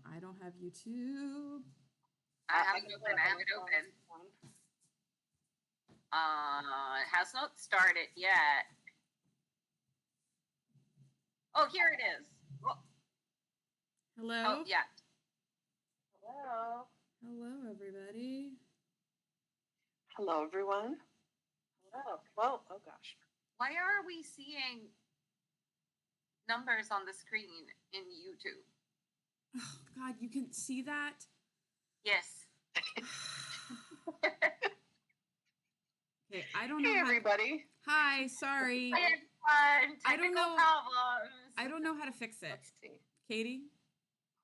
I don't have YouTube. I have it open. I have it open. It has not started yet. Oh, here it is. Oh, Hello? oh yeah. Hello. Hello, everybody. Hello, everyone. Hello. Well, oh gosh. Why are we seeing numbers on the screen in YouTube? Oh, God, you can see that? Yes. Okay, I don't know. Hey, everybody. Hi, sorry. Hi, everyone. I don't Technical know. problems. I don't know how to fix it. Let's see. Katie?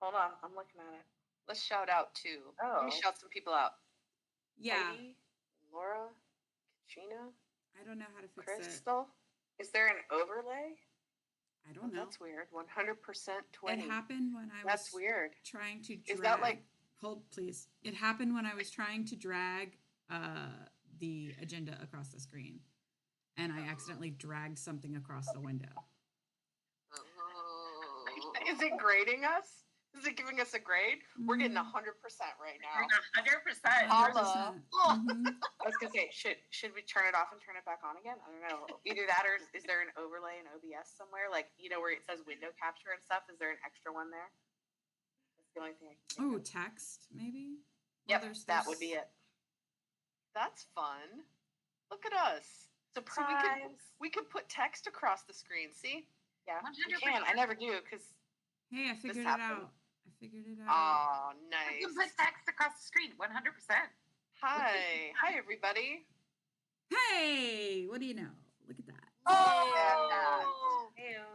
Hold on. I'm looking at it. Let's shout out to. Let me Oh. shout some people out. Yeah. Katie, Laura, Katrina, I don't know how to fix it. Crystal. Is there an overlay? I don't know. That's weird. 100% 20. It happened when I was That's weird. trying to drag. Is that like? Hold, please. It happened when I was trying to drag the agenda across the screen, and I accidentally dragged something across the window. Oh. Is it grading us? Is it giving us a grade? We're getting 100% right now. 100%. Holla. Mhm. I was gonna say, should we turn it off and turn it back on again? I don't know. Either that, or is there an overlay in OBS somewhere, like where it says window capture and stuff? Is there an extra one there? That's the only thing I can think Oh, of. text maybe. Yep, Well, that would be it. That's fun. Look at us. Surprise. So we could put text across the screen. See? Yeah, you 100%. can. I never do because. Hey, I figured it happened. out. I figured it out. Oh, You nice. can put text across the screen. 100%. Hi, everybody. Hey, what do you know? Look at that. Oh,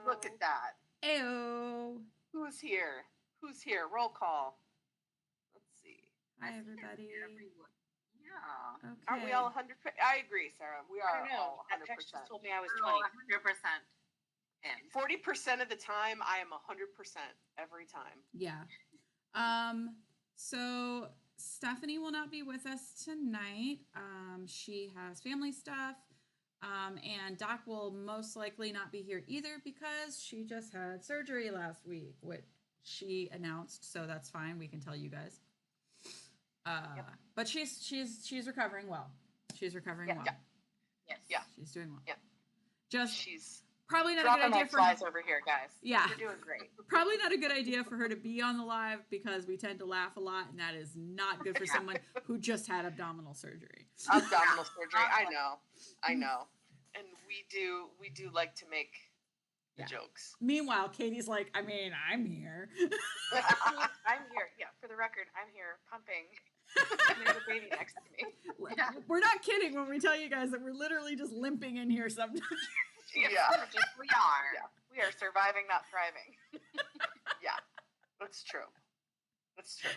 look at that. Ayo. Who's here? Who's here? Roll call. Let's see. Hi, everybody. Everyone. Yeah. Okay. Aren't we all 100%? I agree, Sarah. We I are don't know. all That text 100%. just told me I was We're 20. all 100%. In. 40% of the time, I am 100% every time. Yeah. So Stephanie will not be with us tonight. She has family stuff. And Doc will most likely not be here either because she just had surgery last week, which she announced, so that's fine. We can tell you guys. But she's recovering well. She's recovering well. Yeah. Yes. Yeah. She's doing well. Yeah. Just She's probably not a dropping good idea like for flies over here, guys. Yeah. We're doing great. Probably not a good idea for her to be on the live because we tend to laugh a lot, and that is not good for someone who just had abdominal surgery. Abdominal surgery. I know. And we do like to make the jokes. Meanwhile, Katie's like, I mean, I'm here. I'm here. Yeah, for the record, I'm here pumping. And there's a baby next to me. We're not kidding when we tell you guys that we're literally just limping in here sometimes. Yeah. We are. Yeah. We are surviving, not thriving. Yeah. That's true. That's true.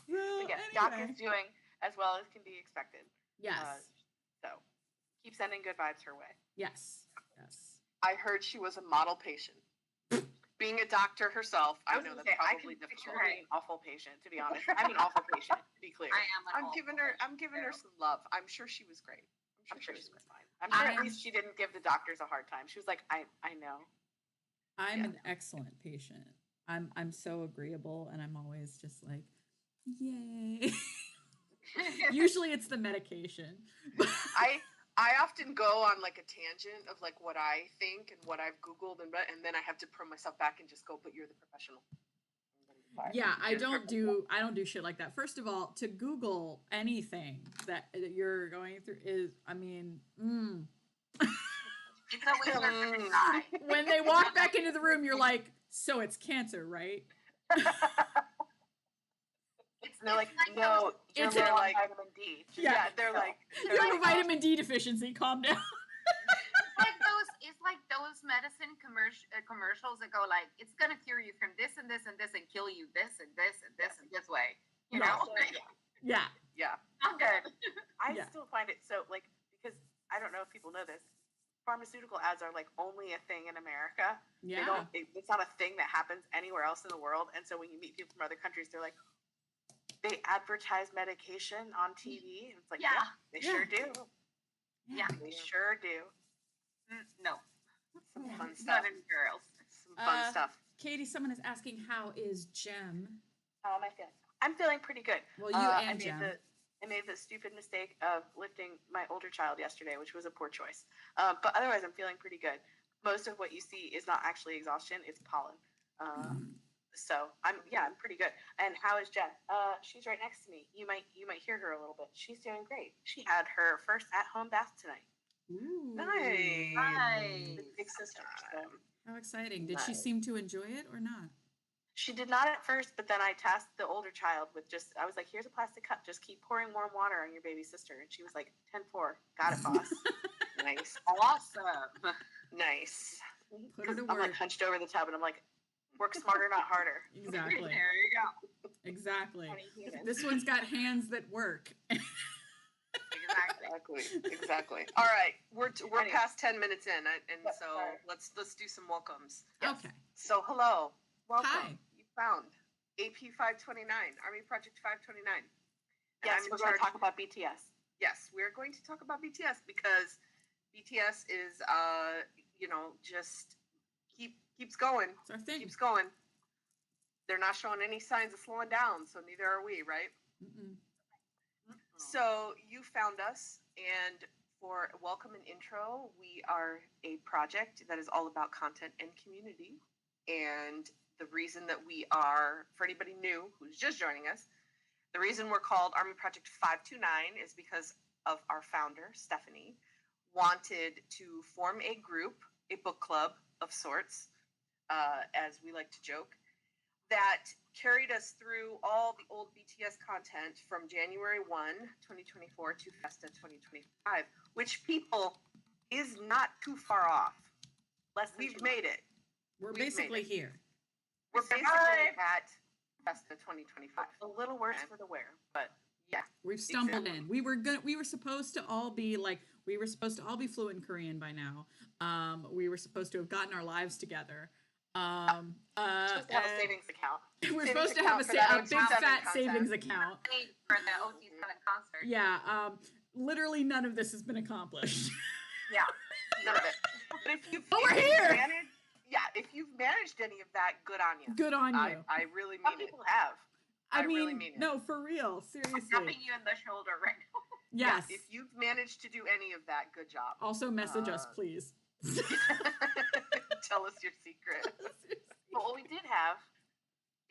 Well, Again, anyway. Doc is doing as well as can be expected. Yes. So keep sending good vibes her way. Yes. Yes. I heard she was a model patient. Being a doctor herself, I know that's probably difficult. Being an awful patient, to be honest. I'm an awful patient, to be clear. I am an I'm giving her some love. I'm sure she was great. I'm sure she was fine. I'm sure at least she didn't give the doctors a hard time. She was like, I know. I'm an excellent patient. I'm so agreeable, and I'm always just like, yay. Usually it's the medication. I often go on like a tangent of like what I think and what I've Googled and then I have to pull myself back and just go, but you're the professional. Yeah, I don't do shit like that. First of all, to Google anything that you're going through is, I mean, It's always worth a try. When they walk back into the room, you're like, so it's cancer, right? They're like, no, you're like vitamin D. Yeah, they're like, you have a vitamin D deficiency. Calm down. It's like those medicine commercials that go like, it's gonna cure you from this and this and this and kill you this and this and this and this way. You know? Yeah. I'm good. I still find it so like, because I don't know if people know this, pharmaceutical ads are like only a thing in America. Yeah. It's not a thing that happens anywhere else in the world. And so when you meet people from other countries, they're like, they advertise medication on TV. It's like, yeah they sure do. Yeah, they sure do. No. Some fun stuff. Not in girls. Some fun stuff. Katie, someone is asking, how is Jem? How am I feeling? I'm feeling pretty good. Well, you and Jem. I made the stupid mistake of lifting my older child yesterday, which was a poor choice. But otherwise, I'm feeling pretty good. Most of what you see is not actually exhaustion; it's pollen. So I'm pretty good. And how is Jen? She's right next to me. You might hear her a little bit. She's doing great. She had her first at-home bath tonight. Ooh. Nice. Big sister. So. How exciting. Did she seem to enjoy it or not? She did not at first, but then I tasked the older child with I was like, here's a plastic cup. Just keep pouring warm water on your baby sister. And she was like, 10-4. Got it, boss. Nice. Awesome. Nice. Put her to I'm work. like hunched over the tub and I'm like, work smarter, not harder. Exactly. There you go. Exactly. This one's got hands that work. Exactly. All right, we're Anyway. past 10 minutes in, and Yep, so sorry. let's do some welcomes. Okay. So hello, welcome. Hi. You found AP 529, Army Project 529. Yes, we're going to talk about BTS. Yes, we're going to talk about BTS because BTS is, just keeps going, It's our thing. keeps going. They're not showing any signs of slowing down, so neither are we, right? Mm-mm. So you found us, and for welcome and intro, we are a project that is all about content and community. And the reason that we are, for anybody new who's just joining us, the reason we're called Army Project 529 is because of our founder, Stephanie, wanted to form a group, a book club of sorts, as we like to joke, that carried us through all the old BTS content from January 1, 2024 to Festa 2025, which people is not too far off. We've made it. We're We've made basically it. here. We're basically at Festa 2025. A little worse for the wear, but Yeah. We've stumbled Exactly. in. We were supposed to all be fluent in Korean by now. We were supposed to have gotten our lives together. supposed to have a and savings account. we're savings supposed to have account for that a big OT7 fat content. savings account. Paid for the OT7 concert. Yeah. Literally none of this has been accomplished. Yeah. None of it. But if you've, But we're if you've here. managed- if you've managed any of that, good on you. Good on you. I really Some mean it. people have. I mean, really mean it. no, for real, I'm seriously. tapping you in the shoulder right now. Yes. If you've managed to do any of that, good job. Also message us, please. Tell us your secret. But what we did have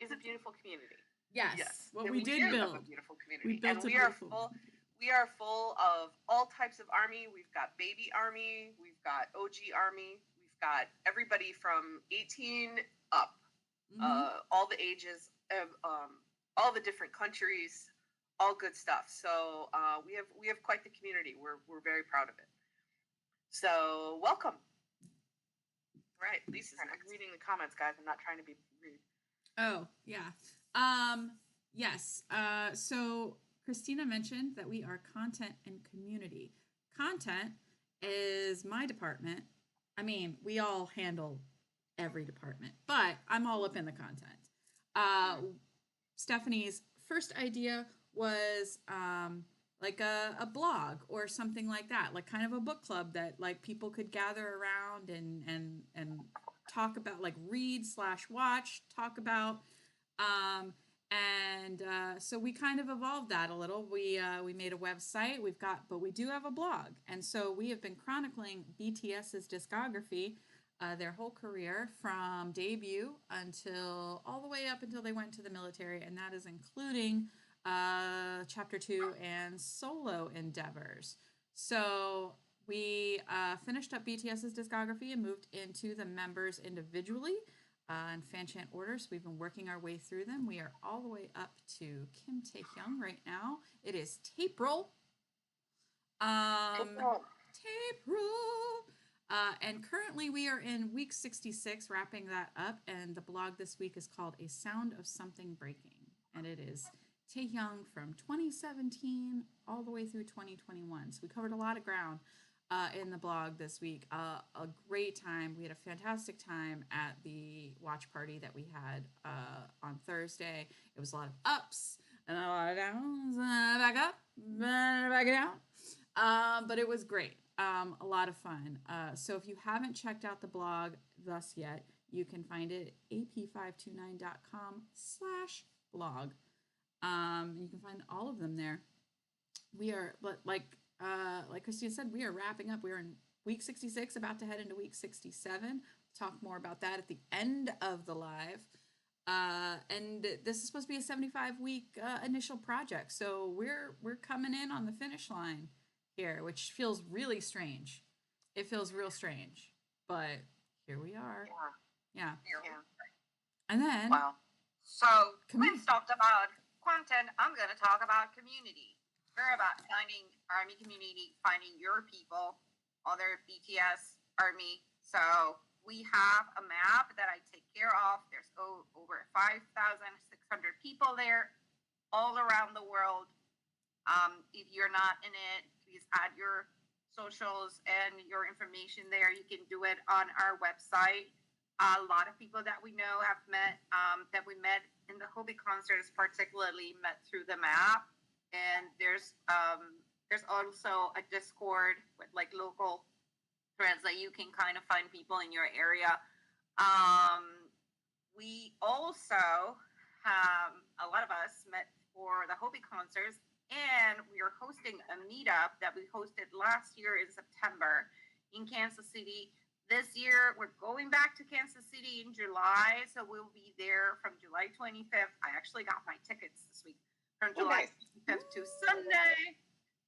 is a beautiful community. Yes. What And we do did have build. a beautiful community. built and a we are beautiful- full. We are full of all types of army. We've got baby army. We've got OG army. We've got everybody from 18 up. Mhm. All the ages, all the different countries, all good stuff. So we have quite the community. We're very proud of it. So welcome. All right, Lisa's I'm next. reading the comments, guys. I'm not trying to be rude. Oh, yeah. Yes. So Christina mentioned that we are content and community. Content is my department. I mean, we all handle every department, but I'm all up in the content. Stephanie's first idea was like a blog or something like that, like kind of a book club that like people could gather around and talk about, like read/watch, talk about. So we kind of evolved that a little. We made a website. But we do have a blog, and so we have been chronicling BTS's discography, their whole career from debut until all the way up until they went to the military, and that is including Chapter 2 and solo endeavors. So we finished up BTS's discography and moved into the members individually in fan chant order. So we've been working our way through them. We are all the way up to Kim Taehyung right now. It is Tapril. Tapril. And currently we are in week 66, wrapping that up. And the blog this week is called A Sound of Something Breaking. And it is Taehyung from 2017 all the way through 2021. So we covered a lot of ground in the blog this week. A great time. We had a fantastic time at the watch party that we had on Thursday. It was a lot of ups and a lot of downs, back up, back down. But it was great. A lot of fun. So if you haven't checked out the blog thus yet, You can find it at ap529.com/blog. You can find all of them there. We are, like Christina said, we are wrapping up. We're in week 66, about to head into week 67. Talk more about that at the end of the live. And this is supposed to be a 75-week initial project, so we're coming in on the finish line here, which feels really strange. It feels real strange, but here we are. Yeah. And then, wow. So we've talked about content. I'm going to talk about community. We're about finding Army community, finding your people, other BTS Army. So we have a map that I take care of. There's over 5,600 people there all around the world. If you're not in it, please add your socials and your information there. You can do it on our website. A lot of people that we know have met, that we met in the Hobie concerts, particularly met through the map. And there's also a Discord with like local threads that you can kind of find people in your area. We also have a lot of us met for the Hobie concerts, and we are hosting a meetup that we hosted last year in September in Kansas City. This year, we're going back to Kansas City in July, so we'll be there from July 25th. I actually got my tickets this week from July 25th to Sunday,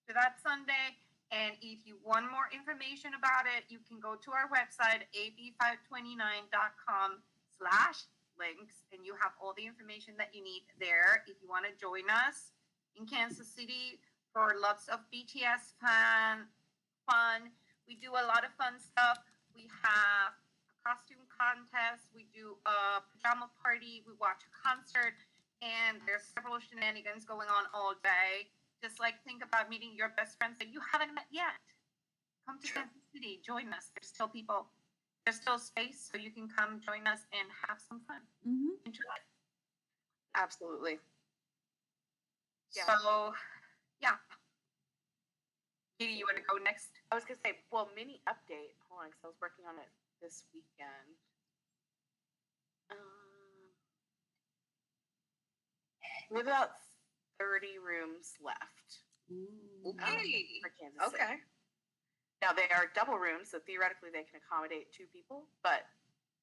to that Sunday. And if you want more information about it, you can go to our website, ab529.com/links, and you have all the information that you need there. If you want to join us in Kansas City for lots of BTS fun, we do a lot of fun stuff. We have a costume contest. We do a pajama party. We watch a concert, and there's several shenanigans going on all day. Just like think about meeting your best friends that you haven't met yet. Come to Kansas City, join us. There's still people, there's still space, so you can come join us and have some fun. Enjoy. Absolutely. Yeah. So, yeah. Katie, you want to go next? I was going to say, well, mini update. Hold on, because I was working on it this weekend. We have about 30 rooms left. Okay. For Kansas City. Now, they are double rooms, so theoretically they can accommodate 2 people, but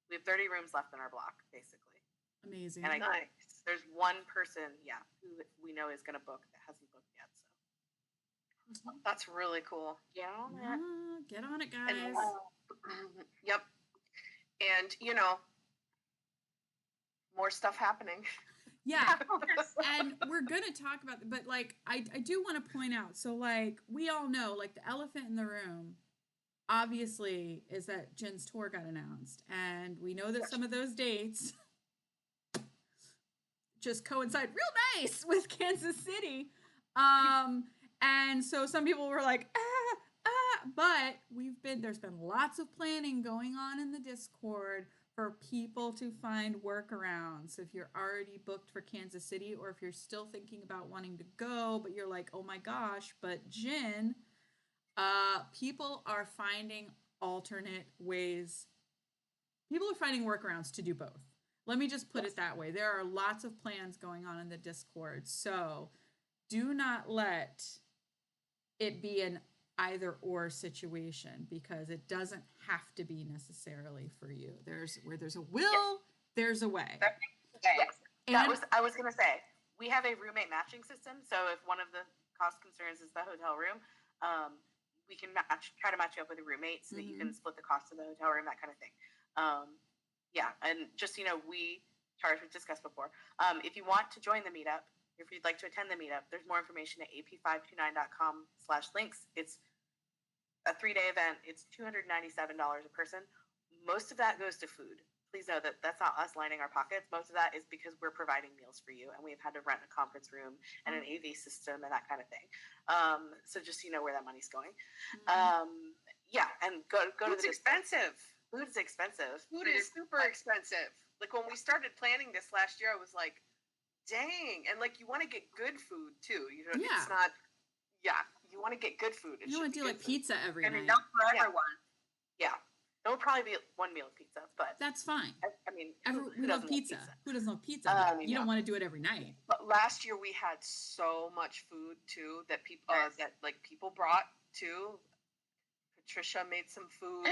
we have 30 rooms left in our block, basically. Amazing. And there's one person, who we know is going to book that hasn't booked yet. So that's really cool. Get on it. Get on it, guys. And, yep. And, more stuff happening. Yeah. And we're going to talk about, but like, I do want to point out, so like, we all know, like, the elephant in the room, obviously, is that Jin's tour got announced. And we know that some of those dates just coincide real nice with Kansas City. And so some people were like, but there's been lots of planning going on in the Discord for people to find workarounds. So if you're already booked for Kansas City, or if you're still thinking about wanting to go, but you're like, oh my gosh, but Jin, people are finding alternate ways. People are finding workarounds to do both. Let me just put it that way. There are lots of plans going on in the Discord. So do not let it be an either or situation, because it doesn't have to be necessarily for you. Where there's a will, there's a way. Yes. I was going to say, we have a roommate matching system. So if one of the cost concerns is the hotel room, we can try to match you up with a roommate so that you can split the cost of the hotel room, that kind of thing. And just, we charge, we've discussed before. If you want to join the meetup, if you'd like to attend the meetup, there's more information at ap529.com/links. It's a 3-day event. It's $297 a person. Most of that goes to food. Please know that that's not us lining our pockets. Most of that is because we're providing meals for you, and we've had to rent a conference room and an AV system and that kind of thing. So just so you know where that money's going. And go to the expensive. Food's expensive. Food is super expensive. Like when we started planning this last year, I was like, dang. And like, you want to get good food too. It's not, you want to get good food. You don't want to do like pizza every night. And enough for everyone. Yeah. It will probably be one meal of pizza, but That's fine. I mean, We love pizza. Who doesn't love pizza? You don't want to do it every night. But last year we had so much food too that people people brought too. Patricia made some food.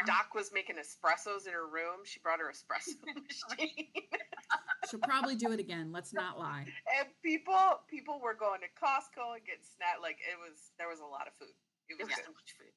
Doc was making espressos in her room. She brought her espresso machine. She'll probably do it again. Let's not lie. And people were going to Costco and getting snack. Like there was a lot of food. It was so much food.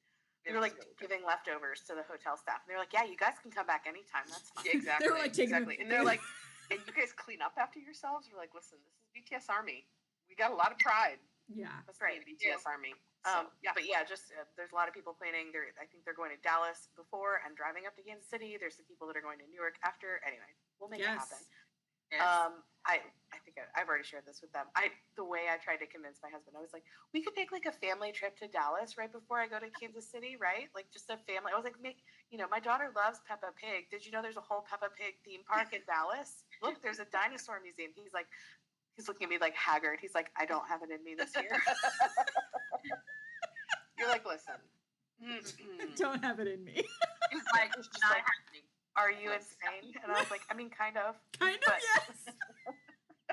We were like giving leftovers to the hotel staff, and they're like, "Yeah, you guys can come back anytime. That's fine." Yeah, exactly. They were like taking and they're like, "And you guys clean up after yourselves?" We're like, "Listen, this is BTS Army. We got a lot of pride." Yeah, that's right, BTS Army. But yeah, just there's a lot of people planning. I think they're going to Dallas before and driving up to Kansas City. There's some people that are going to Newark after. Anyway, we'll make it happen. Yes. I think I've already shared this with them. The way I tried to convince my husband, I was like, we could make like a family trip to Dallas right before I go to Kansas City, right? Like just a family. I was like, my daughter loves Peppa Pig. Did you know there's a whole Peppa Pig theme park in Dallas? Look, there's a dinosaur museum. He's looking at me like haggard. He's like, I don't have it in me this year. You're like, listen. Don't have it in me. It's like, it's not happening. Are you insane? And I was like, I mean, kind of. Kind of, yes.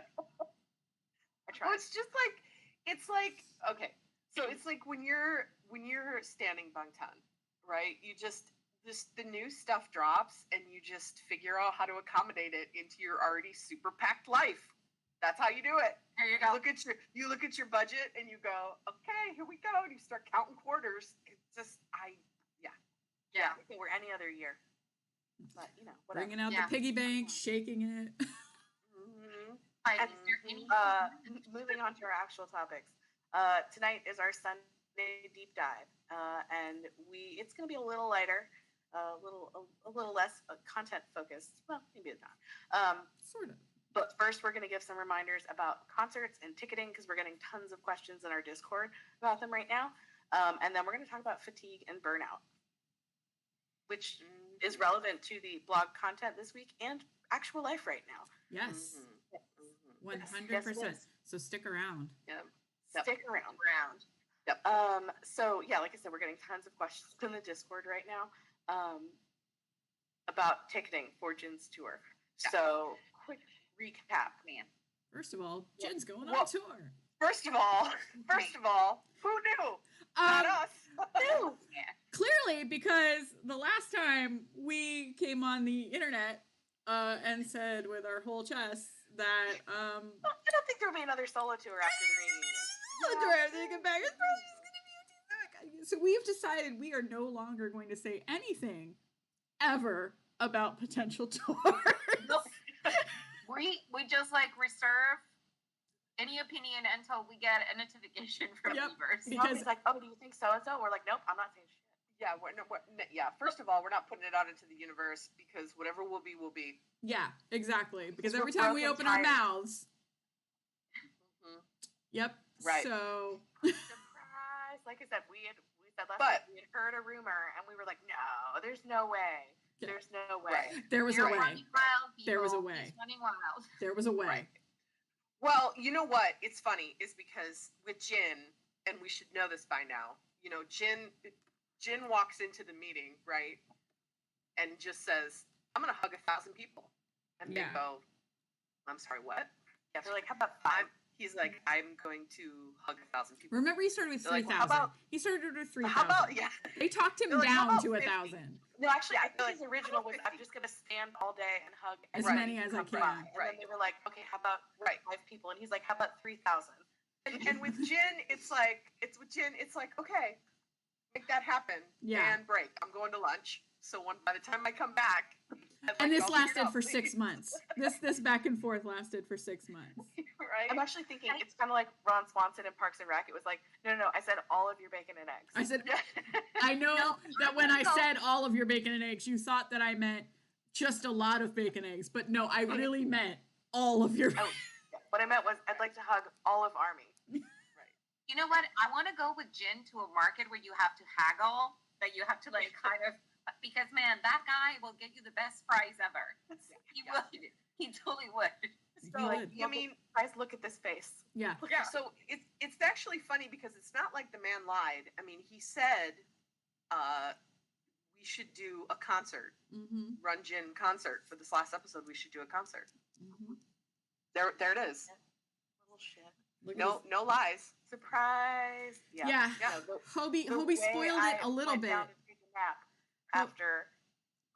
I tried. Well, it's like okay. So it's like when you're standing Bangtan, right? You just the new stuff drops and you just figure out how to accommodate it into your already super packed life. That's how you do it. There you go. You look at your budget and you go, okay, here we go. And you start counting quarters. It's just yeah. We're any other year. But whatever. Bringing out the piggy bank, shaking it. Moving on to our actual topics. Tonight is our Sunday deep dive, and it's going to be a little lighter, a little less content focused. Well, maybe it's not. Sort of. But first, we're going to give some reminders about concerts and ticketing because we're getting tons of questions in our Discord about them right now. And then we're going to talk about fatigue and burnout, which is relevant to the blog content this week and actual life right now. Yes. 100%. So stick around. Yep. Stick around. Yep. So yeah, like I said, we're getting tons of questions in the Discord right now about ticketing for Jin's tour. Yeah. So quick recap, man. First of all, Jin's going on tour. First of all, who knew? Not us. Who? Clearly, because the last time we came on the internet and said with our whole chest that I don't think there'll be another solo tour after the reunion. So we've decided we are no longer going to say anything ever about potential tours. We just reserve any opinion until we get a notification from Weavers. Because he's like, oh, do you think so and so? We're like, nope, I'm not saying shit. Yeah, first of all, we're not putting it out into the universe because whatever will be, will be. Yeah, exactly. Because every time we open our mouths. Yep. Right. So. Surprise. Like I said, we said last week we had heard a rumor and we were like, no, there's no way. There's no way. Right. There was a way. There was a way. He's running wild. There was a way. Right. Well, you know what? It's funny is because with Jin, and we should know this by now, Jin walks into the meeting, right, and just says, I'm going to hug 1,000 people. And they go, I'm sorry, what? Yeah, they're like, how about 5? He's like, I'm going to hug 1,000 people. Remember, he started with 3,000. He started with 3,000. How about, They talked him down to 1,000. No, actually, I think his original was, I'm just going to stand all day and hug as many as I can. And then they were like, okay, how about 5 people? And he's like, how about 3,000? And with Jin, it's like, okay, make that happen. Yeah. And break. I'm going to lunch. So by the time I come back, and this lasted for 6 months. This back and forth lasted for 6 months. Right. I'm actually thinking it's kind of like Ron Swanson in Parks and Rec. It was like, no. I said all of your bacon and eggs. I said, I know that when I said all of your bacon and eggs, you thought that I meant just a lot of bacon and eggs, but no, I really meant all of your. What I meant was I'd like to hug all of Army. Right. You know what? I want to go with Jin to a market where you have to haggle, that you have to kind of. Because, man, that guy will get you the best prize ever. He would. He totally would. So, guys, look at this face. Yeah. So it's actually funny because it's not like the man lied. I mean, he said, we should do a concert. Mm-hmm. Run Gin concert for this last episode. We should do a concert. Mm-hmm. There it is. Little shit. No lies. Surprise. Yeah. Hobie spoiled it a little bit. Down to take a nap after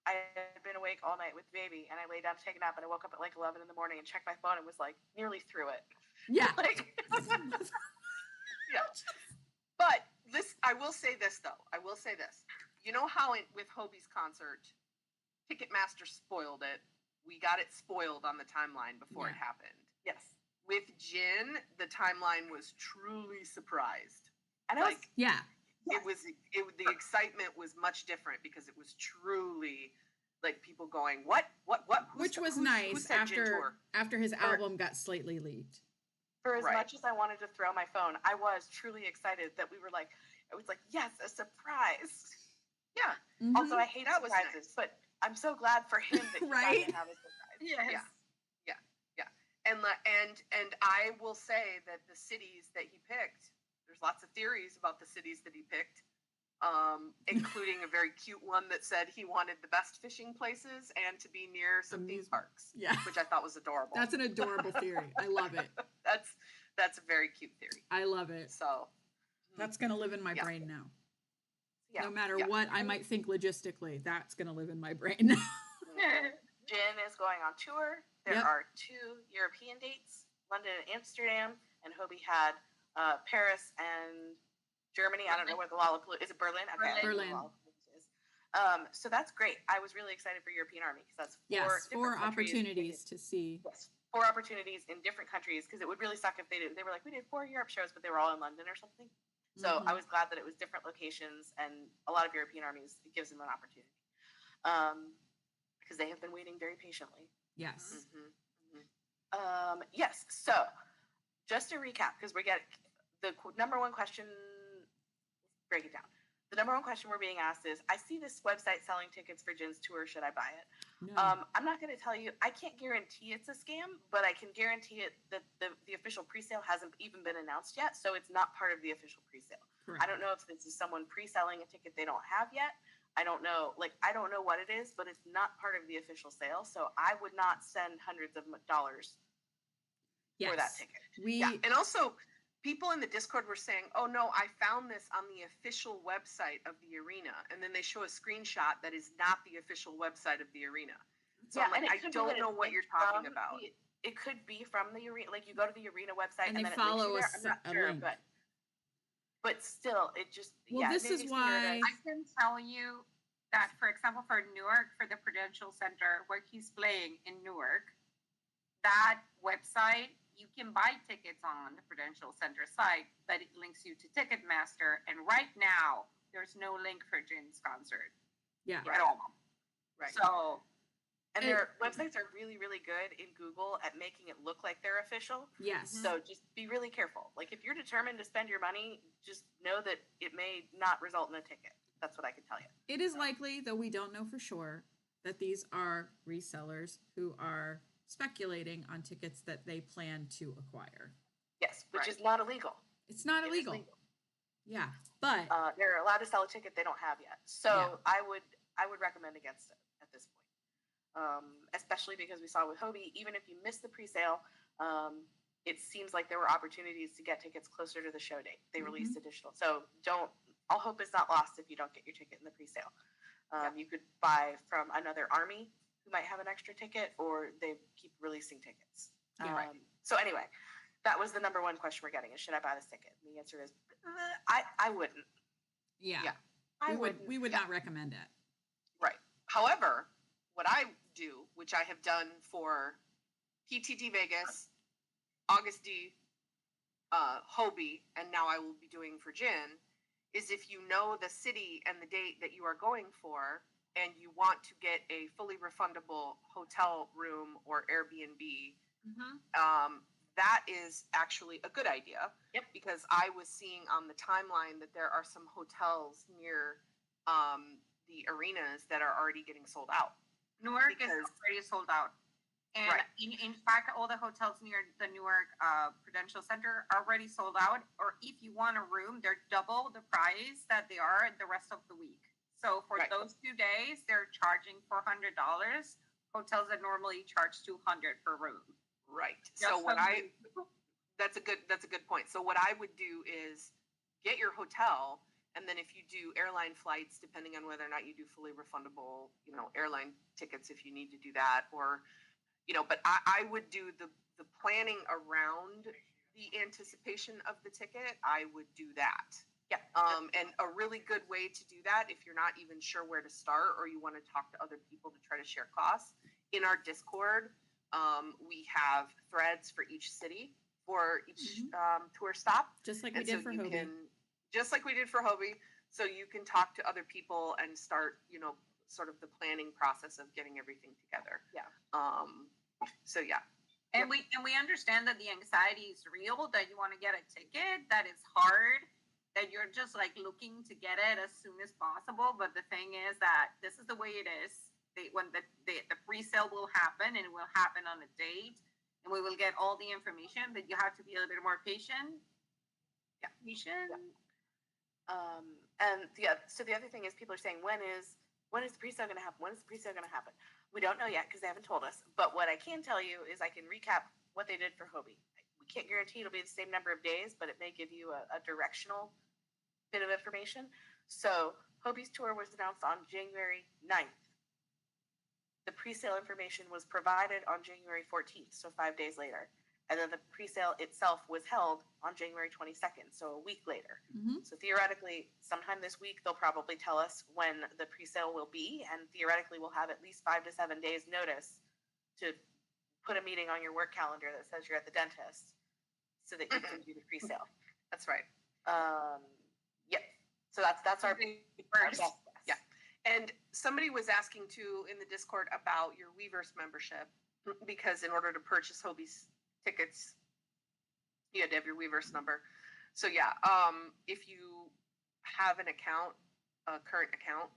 I had been awake all night with the baby, and I laid down to take a nap, and I woke up at like 11 in the morning and checked my phone and was like nearly through it. Yeah. Like, Yeah. But I will say this though. You know how with Hobie's concert, Ticketmaster spoiled it. We got it spoiled on the timeline before it happened. yes. With Gin, the timeline was truly surprised. And The excitement was much different because it was truly like people going, what? Which was nice after his album got slightly leaked. For as much as I wanted to throw my phone, I was truly excited that we were like, it was like, yes, a surprise. Yeah. Mm-hmm. Also, I hate surprises, but I'm so glad for him that he got to have a surprise. Yes. Yeah. And I will say that the cities that he picked, there's lots of theories about the cities that he picked, including a very cute one that said he wanted the best fishing places and to be near some theme parks. Yeah. Which I thought was adorable. That's an adorable theory. I love it. That's a very cute theory. I love it. So that's gonna live in my brain now. Yeah. No matter what I might think logistically, that's gonna live in my brain now. Jen is going on tour. There are 2 European dates, London and Amsterdam, and Hobie had Paris and Germany. I don't know where the Lollapalooza is. It Berlin? Okay, Berlin. Is. So that's great. I was really excited for European Army because that's 4 opportunities to see. Yes, 4 opportunities in different countries because it would really suck if they were like, we did 4 Europe shows, but they were all in London or something. So I was glad that it was different locations, and a lot of European armies, it gives them an opportunity because they have been waiting very patiently. Yes. Yes. So, just to recap, because we get the number one question. Let's break it down. The number one question we're being asked is: I see this website selling tickets for Jin's tour. Should I buy it? No. I'm not going to tell you. I can't guarantee it's a scam, but I can guarantee it that the official presale hasn't even been announced yet, so it's not part of the official presale. Correct. I don't know if this is someone pre-selling a ticket they don't have yet. I don't know what it is, but it's not part of the official sale. So I would not send hundreds of dollars for that ticket. And also, people in the Discord were saying, "Oh no, I found this on the official website of the arena," and then they show a screenshot that is not the official website of the arena. So I'm like, I don't know what you're talking about. It could be from the arena. Like you go to the arena website and then they follow it links you there. I'm not sure, link. but still, it just this is why I can tell you that, for example, for Newark, for the Prudential Center, where he's playing in Newark, that website, you can buy tickets on the Prudential Center site, but it links you to Ticketmaster. And right now, there's no link for Jin's concert at all. Right. So, and their websites are really, really good in Google at making it look like they're official. Yes. So just be really careful. Like if you're determined to spend your money, just know that it may not result in a ticket. That's what I can tell you. It is likely, though we don't know for sure, that these are resellers who are speculating on tickets that they plan to acquire. Yes, which is not illegal. It's not illegal. Yeah, but they're allowed to sell a ticket they don't have yet. So I would recommend against it at this point. Especially because we saw with Hobie, even if you missed the pre-sale, it seems like there were opportunities to get tickets closer to the show date. They released additional. So all hope is not lost if you don't get your ticket in the pre-sale. You could buy from another army who might have an extra ticket, or they keep releasing tickets. So anyway, that was the number one question we're getting is, should I buy this ticket? And the answer is, I wouldn't. Yeah. We would not recommend it. Right. However, what I do, which I have done for PTT Vegas, August D, Hobie, and now I will be doing for Jin, is if you know the city and the date that you are going for, and you want to get a fully refundable hotel room or Airbnb, that is actually a good idea. Yep. Because I was seeing on the timeline that there are some hotels near the arenas that are already getting sold out. Newark is already sold out. And in fact, all the hotels near the Newark Prudential Center are already sold out. Or if you want a room, they're double the price that they are the rest of the week. So for Right. those 2 days, they're charging $400. Hotels that normally charge $200 per room. Right. Just So what so that's a good point. So what I would do is get your hotel, and then if you do airline flights, depending on whether or not you do fully refundable, airline tickets, if you need to do that, or but I would do the planning around the anticipation of the ticket. I would do that. Yeah. And a really good way to do that, if you're not even sure where to start or you want to talk to other people to try to share costs, in our Discord, we have threads for each city, for each tour stop. Just like we And did so for you Hobie. just like we did for Hobie. So you can talk to other people and start, sort of the planning process of getting everything together. Yeah. So yeah. And we understand that the anxiety is real, that you want to get a ticket, that it's hard, that you're just like looking to get it as soon as possible. But the thing is that this is the way it is. When the pre-sale will happen, and it will happen on a date, and we will get all the information, that you have to be a little bit more patient. Yeah. Patient. And so the other thing is, people are saying, when is the pre-sale going to happen? When is the pre-sale going to happen? We don't know yet because they haven't told us. But what I can tell you is I can recap what they did for Hobie. We can't guarantee it'll be the same number of days, but it may give you a directional bit of information. So Hobie's tour was announced on January 9th. The pre-sale information was provided on January 14th, so 5 days later. And then the pre-sale itself was held on January 22nd, so a week later. Mm-hmm. So theoretically, sometime this week, they'll probably tell us when the pre-sale will be, and theoretically, we'll have at least 5 to 7 days notice to put a meeting on your work calendar that says you're at the dentist so that you can do the pre-sale. That's right. Yeah. So that's our best guess. Yeah. And somebody was asking too in the Discord about your Weverse membership, because in order to purchase Hobie's tickets, you had to have your Weverse number. So yeah, if you have an account, a current account,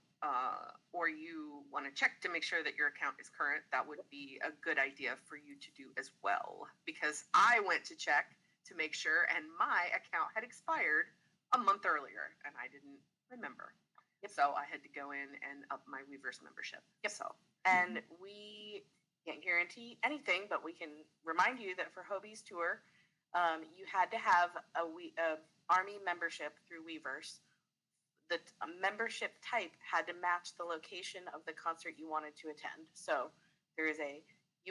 or you want to check to make sure that your account is current, that would be a good idea for you to do as well. Because I went to check to make sure, and my account had expired a month earlier, and I didn't remember. So I had to go in and up my Weverse membership. Yep. So, And we can't guarantee anything, but we can remind you that for Hobie's tour, you had to have a Army membership through Weverse. The membership type had to match the location of the concert you wanted to attend. So there is a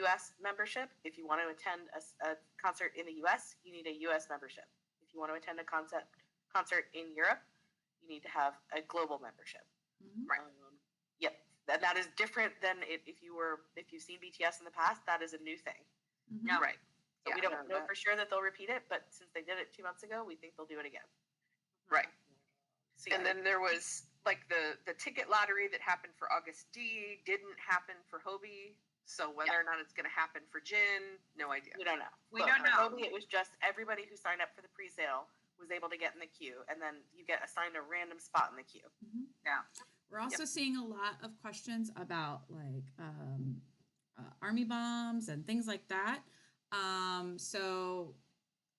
U.S. membership. If you want to attend a concert in the U.S., you need a U.S. membership. If you want to attend a concert in Europe, you need to have a global membership. Mm-hmm. right. Yep. That is different than if you've seen BTS in the past. That is a new thing. Mm-hmm. Yeah. Right. So Yeah, we don't no, know that- for sure that they'll repeat it, but since they did it 2 months ago, we think they'll do it again. Right. So, yeah. And then there was like the ticket lottery that happened for August D didn't happen for Hobie. So whether or not it's going to happen for Jin, no idea. We don't know. We But don't for know. Hobie, it was just everybody who signed up for the pre-sale was able to get in the queue, and then you get assigned a random spot in the queue. Mm-hmm. Yeah. We're also seeing a lot of questions about like army bombs and things like that. So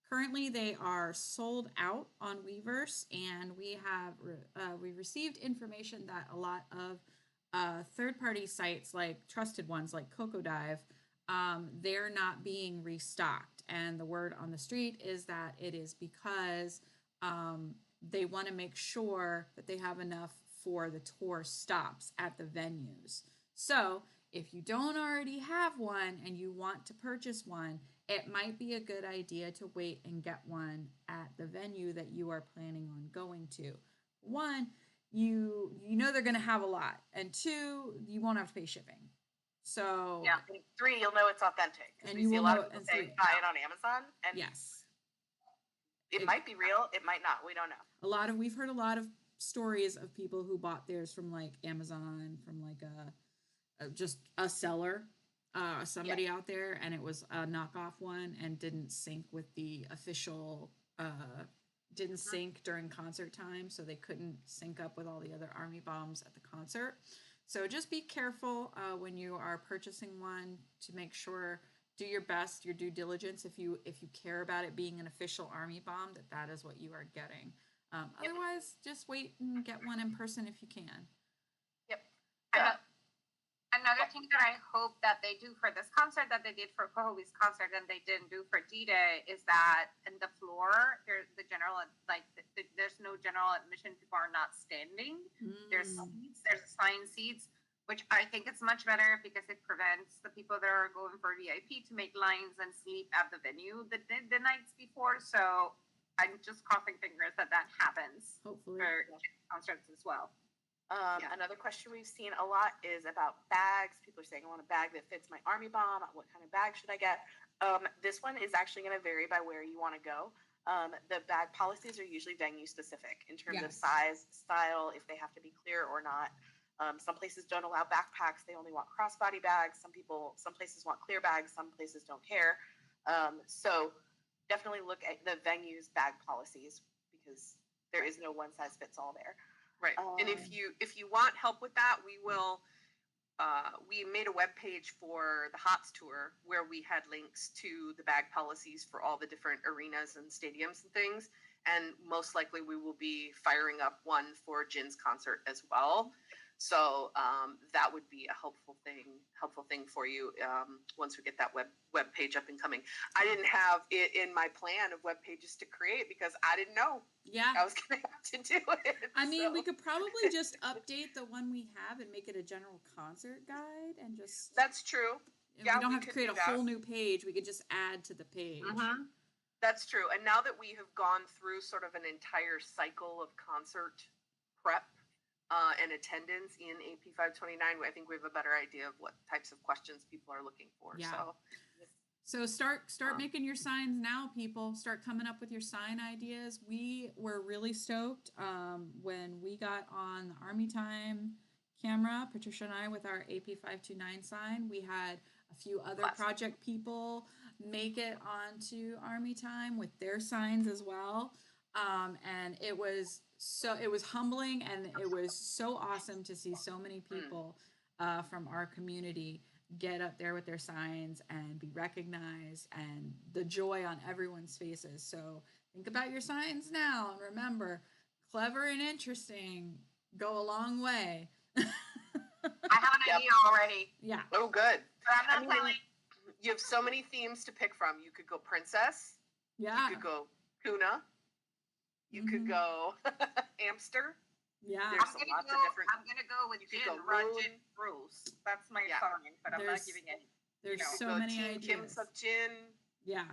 currently they are sold out on Weverse, and we have we received information that a lot of third-party sites, like trusted ones like Coco Dive, they're not being restocked. And the word on the street is that it is because they want to make sure that they have enough for the tour stops at the venues. So if you don't already have one and you want to purchase one, it might be a good idea to wait and get one at the venue that you are planning on going to. One, you know they're going to have a lot, and two, you won't have to pay shipping. So Yeah. And 3, you'll know it's authentic. And And we you see a will lot know of it people in say 3. buy it on Amazon, and yes, it might be real, it might not. We don't know. we've heard a lot of stories of people who bought theirs from like Amazon, from like just a seller, somebody out there, and it was a knockoff one and didn't sync with the official, didn't sync during concert time, so they couldn't sync up with all the other army bombs at the concert. So just be careful when you are purchasing one, to make sure, do your best, your due diligence, if you care about it being an official army bomb, that is what you are getting. Otherwise, just wait and get one in person if you can. thing that I hope that they do for this concert that they did for Kohobi's concert and they didn't do for D-Day is that in the floor, there's no general admission. People are not standing. There's seats, there's assigned seats, which I think it's much better because it prevents the people that are going for VIP to make lines and sleep at the venue the nights before. So I'm just crossing fingers that happens. Hopefully. For concerts as well. Another question we've seen a lot is about bags. People are saying, I want a bag that fits my army bomb. What kind of bag should I get? This one is actually going to vary by where you want to go. The bag policies are usually venue specific in terms of size, style, if they have to be clear or not. Some places don't allow backpacks. They only want crossbody bags. Some places want clear bags. Some places don't care. So definitely look at the venue's bag policies because there is no one size fits all there. Right. And if you want help with that, we made a web page for the HOTS tour where we had links to the bag policies for all the different arenas and stadiums and things. And most likely we will be firing up one for Jin's concert as well. So that would be a helpful thing for you once we get that web page up and coming. I didn't have it in my plan of web pages to create because I didn't know I was going to have to do it. I mean, we could probably just update the one we have and make it a general concert guide and just... That's true. We don't have to create a whole new page. We could just add to the page. That's true. And now that we have gone through sort of an entire cycle of concert prep, and attendance in AP 529, I think we have a better idea of what types of questions people are looking for. Yeah. So start making your signs now, people. Start coming up with your sign ideas. We were really stoked when we got on the Army Time camera, Patricia and I, with our AP 529 sign. We had a few other project people make it onto Army Time with their signs as well. And it was humbling and it was so awesome to see so many people from our community get up there with their signs and be recognized and the joy on everyone's faces. So think about your signs now and remember, clever and interesting go a long way. I have an idea already. Yeah. Oh, good. But I'm not telling. You have so many themes to pick from. You could go princess. Yeah. You could go Kuna. You could go hamster. Yeah. I'm gonna go with Jin. Run Jin rules. That's my sign, but I'm not giving any. There's so many ideas. Kim Sub Jin. Yeah.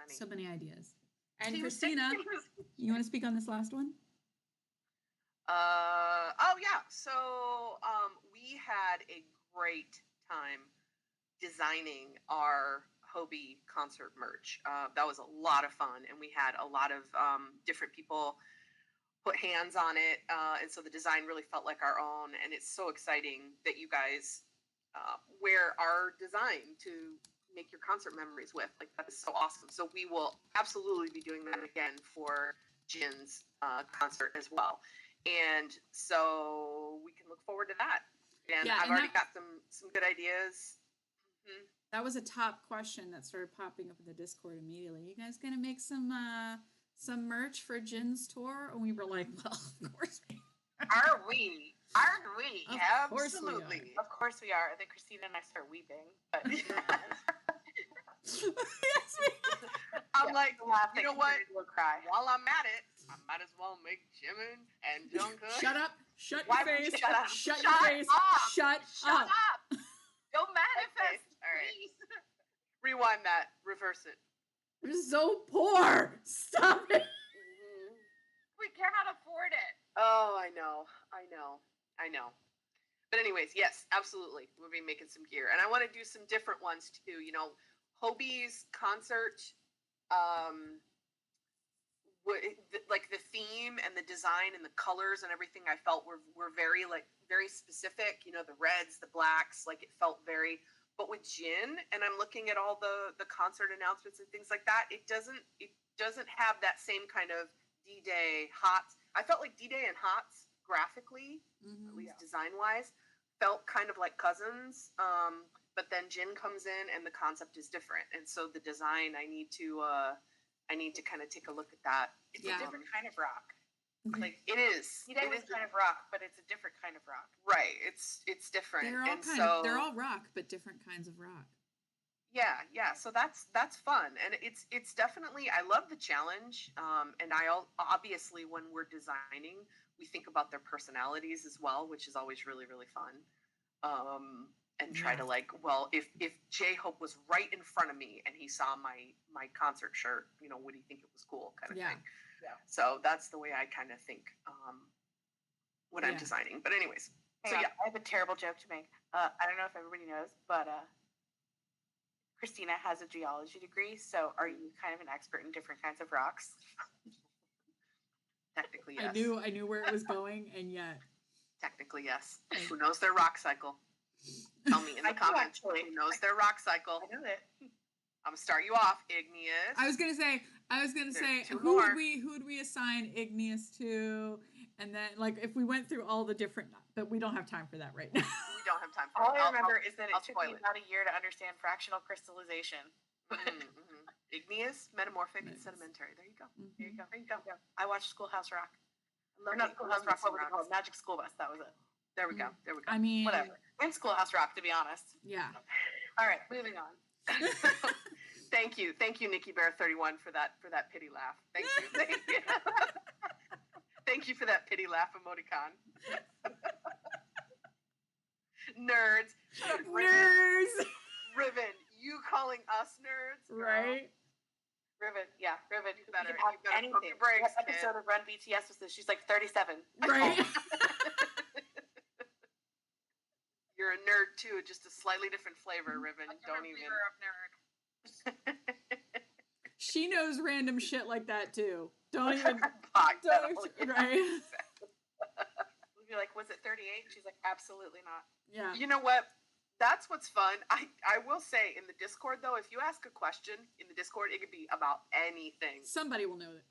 So many ideas. And Christina, you want to speak on this last one? So we had a great time designing our Hobie concert merch. That was a lot of fun, and we had a lot of different people put hands on it, and so the design really felt like our own, and it's so exciting that you guys wear our design to make your concert memories with. Like, that is so awesome. So we will absolutely be doing that again for Jin's concert as well. And so we can look forward to that. And I've already got some good ideas. That was a top question that started popping up in the Discord immediately. You guys gonna make some merch for Jin's tour? And we were like, well, of course we are. Are we? Absolutely. Of course we are. And then Christina and I start weeping. But yes, I'm like, you know what? Cry. While I'm at it, I might as well make Jimin and Jung Kook. Shut up. Shut your face. Shut your face. Up. Shut up. Don't manifest. All right. Please. Rewind that. Reverse it. We're so poor. Stop it. We cannot afford it. Oh, I know. But anyways, yes, absolutely. We'll be making some gear. And I want to do some different ones too. You know, Hobie's concert, like the theme and the design and the colors and everything I felt were very specific, you know, the reds, the blacks, like it felt very, but with Jin, and I'm looking at all the concert announcements and things like that, it doesn't have that same kind of D-Day HOTS. I felt like D-Day and HOTS graphically, at least design-wise, felt kind of like cousins, but then Jin comes in and the concept is different, and so the design, I need to kind of take a look at that. It's a different kind of rock. Like it is. Today was kind of rock, but it's a different kind of rock. Right. It's different. They're all rock, but different kinds of rock. Yeah. So that's fun, and it's definitely, I love the challenge. And obviously when we're designing, we think about their personalities as well, which is always really really fun. And try to like, well, if J-Hope was right in front of me and he saw my concert shirt, would he think it was cool, kind of thing. Yeah. So that's the way I kind of think when I'm designing. But anyways, I have a terrible joke to make. I don't know if everybody knows, but Christina has a geology degree. So are you kind of an expert in different kinds of rocks? Technically, yes. I knew where it was going, and yet. Technically, yes. Who knows their rock cycle? Tell me in the comments who knows their rock cycle. I know it. I'm gonna start you off, igneous. I was gonna say who would we assign igneous to, and then like if we went through all the different, but we don't have time for that right now. We don't have time for all I remember is that it took me about a year to understand fractional crystallization. Igneous, metamorphic, and sedimentary. There you go. Mm-hmm. There you go. I watched Schoolhouse Rock. Not Schoolhouse Rock. What was it called? Magic School Bus. That was it. There we go. I mean, whatever. And Schoolhouse Rock, to be honest. Yeah. All right, moving on. Thank you, Nikki Bear 31 for that pity laugh. Thank you. Thank you for that pity laugh emoticon. Nerds. Nerds. Riven, you calling us nerds? Right. Riven, yeah, Riven. You better anything. pump your brakes, what episode of Run BTS was this? She's like 37. Right. You're a nerd too, just a slightly different flavor, Riven. Don't even. Flavor of nerd. She knows random shit like that too. Don't even. Right. We'd be like, was it 38? She's like, absolutely not. Yeah. You know what? That's what's fun. I will say in the Discord though, if you ask a question in the Discord, it could be about anything. Somebody will know it.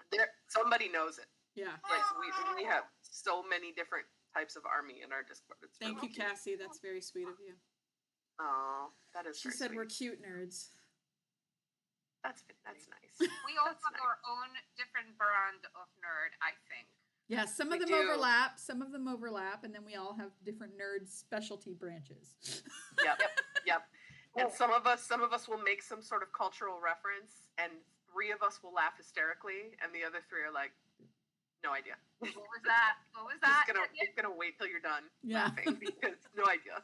Somebody knows it. Yeah. Like we have so many different types of army in our Discord. It's Thank you, Cassie. That's very sweet of you. Oh, that is. She said we're cute nerds. That's nice. We all have our own different brand of nerd, I think. Yeah, some of them overlap. Some of them overlap, and then we all have different nerd specialty branches. Yep. And some of us will make some sort of cultural reference, and 3 of us will laugh hysterically, and the other 3 are like, no idea. What was that? It's gonna wait till you're done laughing because no idea.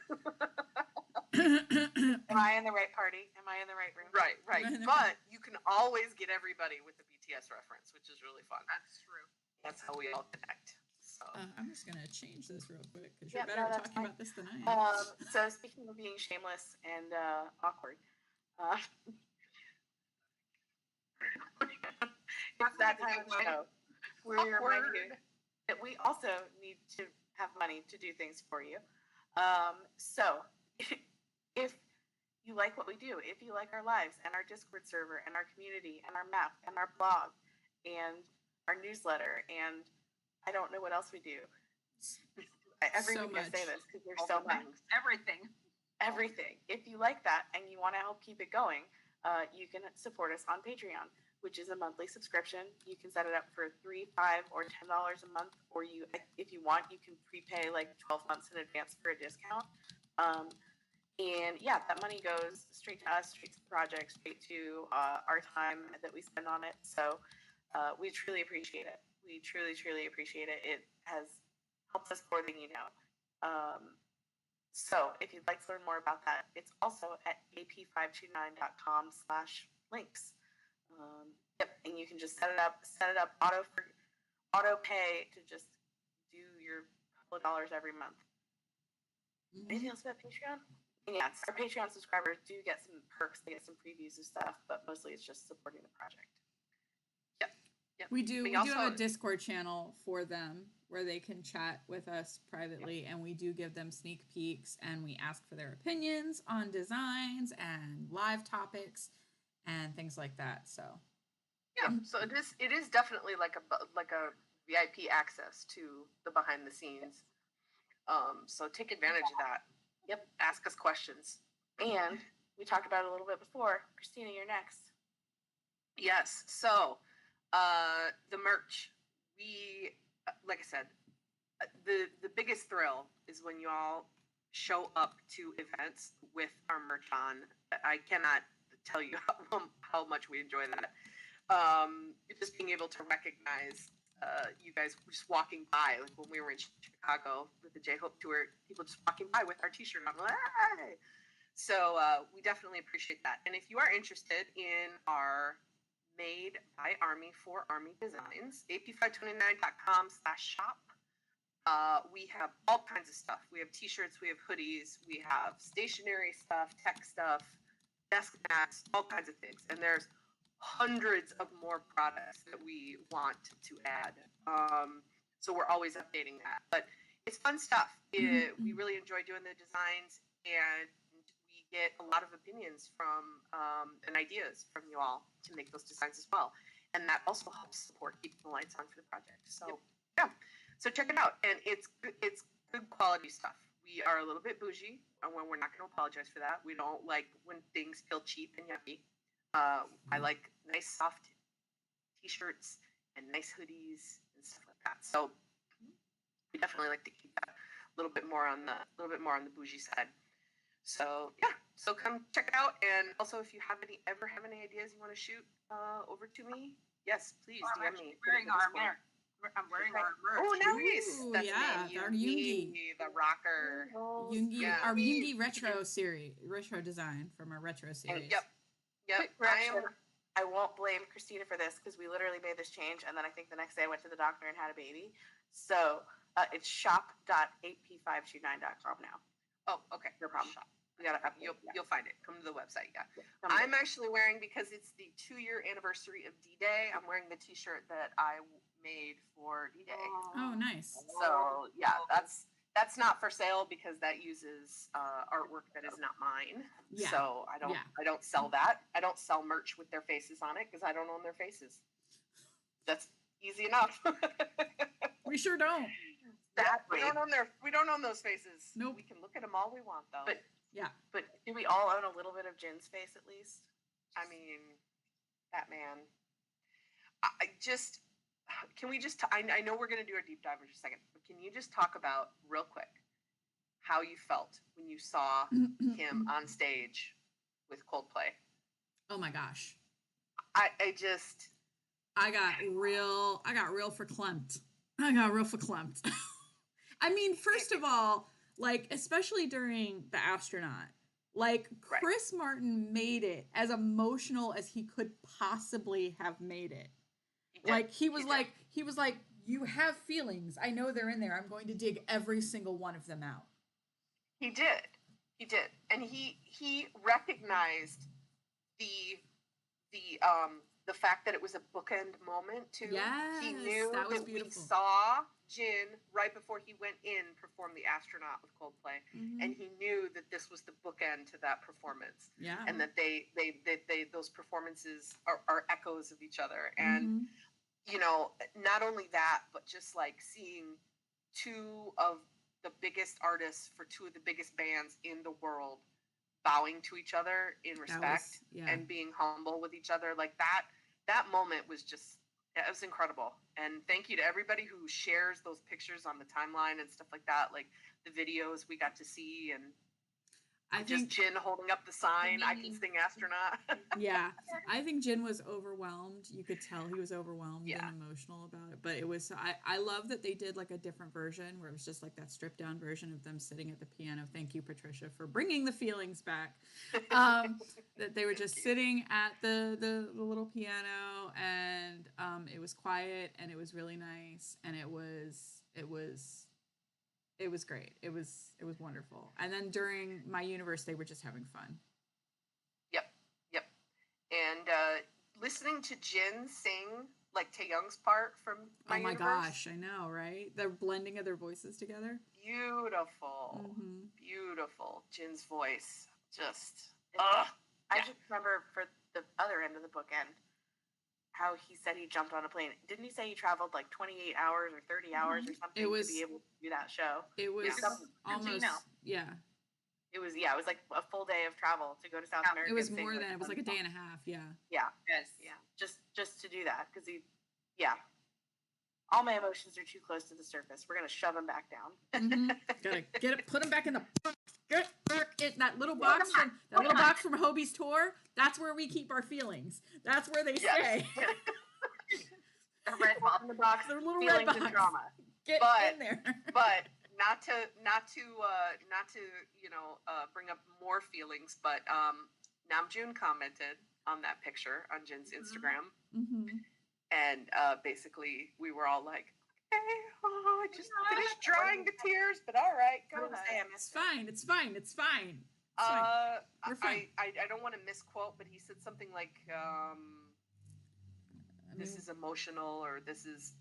Am I in the right party? Am I in the right room? Right. But you can always get everybody with the BTS reference, which is really fun. That's true. That's how we all connect. So I'm just gonna change this real quick because you're better at talking about this than I am. So speaking of being shameless and awkward, it's that time of the show. We're reminding you that we also need to have money to do things for you. So if you like what we do, if you like our lives and our Discord server and our community and our map and our blog and our newsletter and I don't know what else we do. Every week I say this because there's so much. Everything. If you like that and you want to help keep it going, you can support us on Patreon, which is a monthly subscription. You can set it up for $3, $5, or $10 a month, or if you want, you can prepay like 12 months in advance for a discount. And yeah, that money goes straight to us, straight to the project, straight to our time that we spend on it. So we truly appreciate it. We truly, truly appreciate it. It has helped us more than you know. So if you'd like to learn more about that, it's also at ap529.com/links. And you can just set it up auto pay to just do your couple of dollars every month. Mm-hmm. Anything else about Patreon? And yes, our Patreon subscribers do get some perks. They get some previews of stuff, but mostly it's just supporting the project. Yep. We do have a Discord channel for them where they can chat with us privately, and we do give them sneak peeks, and we ask for their opinions on designs and live topics and things like that. So so it is definitely like a VIP access to the behind the scenes. So take advantage of that. Yep. Ask us questions. And we talked about it a little bit before. Christina, you're next. Yes. So the merch. We like I said, the biggest thrill is when you all show up to events with our merch on. I cannot tell you how much we enjoy that. Just being able to recognize you guys just walking by, like when we were in Chicago with the J-Hope tour, people just walking by with our t-shirt on, like, hey! So we definitely appreciate that. And if you are interested in our Made by Army for Army designs, ap529.com/shop. We have all kinds of stuff. We have t-shirts, we have hoodies, we have stationery stuff, tech stuff, desk mats, all kinds of things. And there's hundreds of more products that we want to add. So we're always updating that. But it's fun stuff. We really enjoy doing the designs, and we get a lot of opinions from and ideas from you all to make those designs as well. And that also helps support keeping the lights on for the project. So yeah, so check it out. And it's good quality stuff. We are a little bit bougie, and we're not going to apologize for that. We don't like when things feel cheap and yucky. I like nice soft t-shirts and nice hoodies and stuff like that. So we definitely like to keep that a little bit more on the bougie side. So yeah, so come check it out. And also, if you ever have any ideas you want to shoot over to me, yes, please DM me. I'm wearing our merch. Oh, nice! Ooh, That's yeah, me, our Yoongi. the rocker. Yoongi, Yeah. our Yoongi retro design from our retro series. Yep. Quick correction. I won't blame Christina for this because we literally made this change, and then I think the next day I went to the doctor and had a baby. So it's shop.ap529.com now. Oh, okay. No problem. We gotta you'll find it. Come to the website. Yeah. Yeah. I'm actually wearing, because it's the 2-year anniversary of D-Day, I'm wearing the t-shirt that I made for D-Day. Oh, nice. So yeah, that's not for sale because that uses artwork that is not mine. Yeah. So I don't sell that. I don't sell merch with their faces on it because I don't own their faces. That's easy enough. We sure don't. We don't own those faces. Nope. We can look at them all we want though. But Yeah. But do we all own a little bit of Jin's face at least? I mean, that man. Can we just? I know we're gonna do our deep dive in just a second, but can you just talk about real quick how you felt when you saw him on stage with Coldplay? Oh my gosh. I got real verklempt. I got real verklempt. I mean, first of all, like, especially during the astronaut, like, Chris Martin made it as emotional as he could possibly have made it. Like, he was like, you have feelings. I know they're in there. I'm going to dig every single one of them out. He did. And he recognized the fact that it was a bookend moment too. Yes, he knew that was we beautiful. saw Jin right before he went in perform the astronaut with Coldplay, and he knew that this was the bookend to that performance. Yeah. And that they those performances are echoes of each other. And you know, not only that, but just like seeing two of the biggest artists for two of the biggest bands in the world bowing to each other in respect and being humble with each other, like that moment was just, it was incredible. And thank you to everybody who shares those pictures on the timeline and stuff like that, like the videos we got to see, and I think Jin holding up the sign, I can sing astronaut. Yeah, I think Jin was overwhelmed. You could tell he was overwhelmed and emotional about it. But it was, I love that they did like a different version where it was just like that stripped down version of them sitting at the piano. Thank you, Patricia, for bringing the feelings back. That they were just sitting at the little piano, and it was quiet, and it was really nice, and it was great. It was wonderful. And then during My Universe, they were just having fun. Yep. And listening to Jin sing like Taeyoung's part from My Universe. Oh my gosh, I know, right? The blending of their voices together. Beautiful. Beautiful. Jin's voice. Just I just remember for the other end of the bookend how he said he jumped on a plane. Didn't he say he traveled like 28 hours or 30 hours or something to be able to do that show? It was almost, yeah. It was like a full day of travel to go to South America. It was more than, it was like a day and a half, Yeah. Just to do that, because all my emotions are too close to the surface. We're gonna shove them back down. Gotta get it, put them back in the that little box from Hobie's tour. That's where we keep our feelings. That's where they stay. The red box. In the box, The little feelings red box. and drama. Get in there. But not to bring up more feelings, but Namjoon commented on that picture on Jin's Instagram, and basically we were all like, "Hey, I just finished drying the tears, but all right, go ahead." It's fine. It's fine. It's fine. We're fine. I don't want to misquote, but he said something like, "This is emotional," or "This is."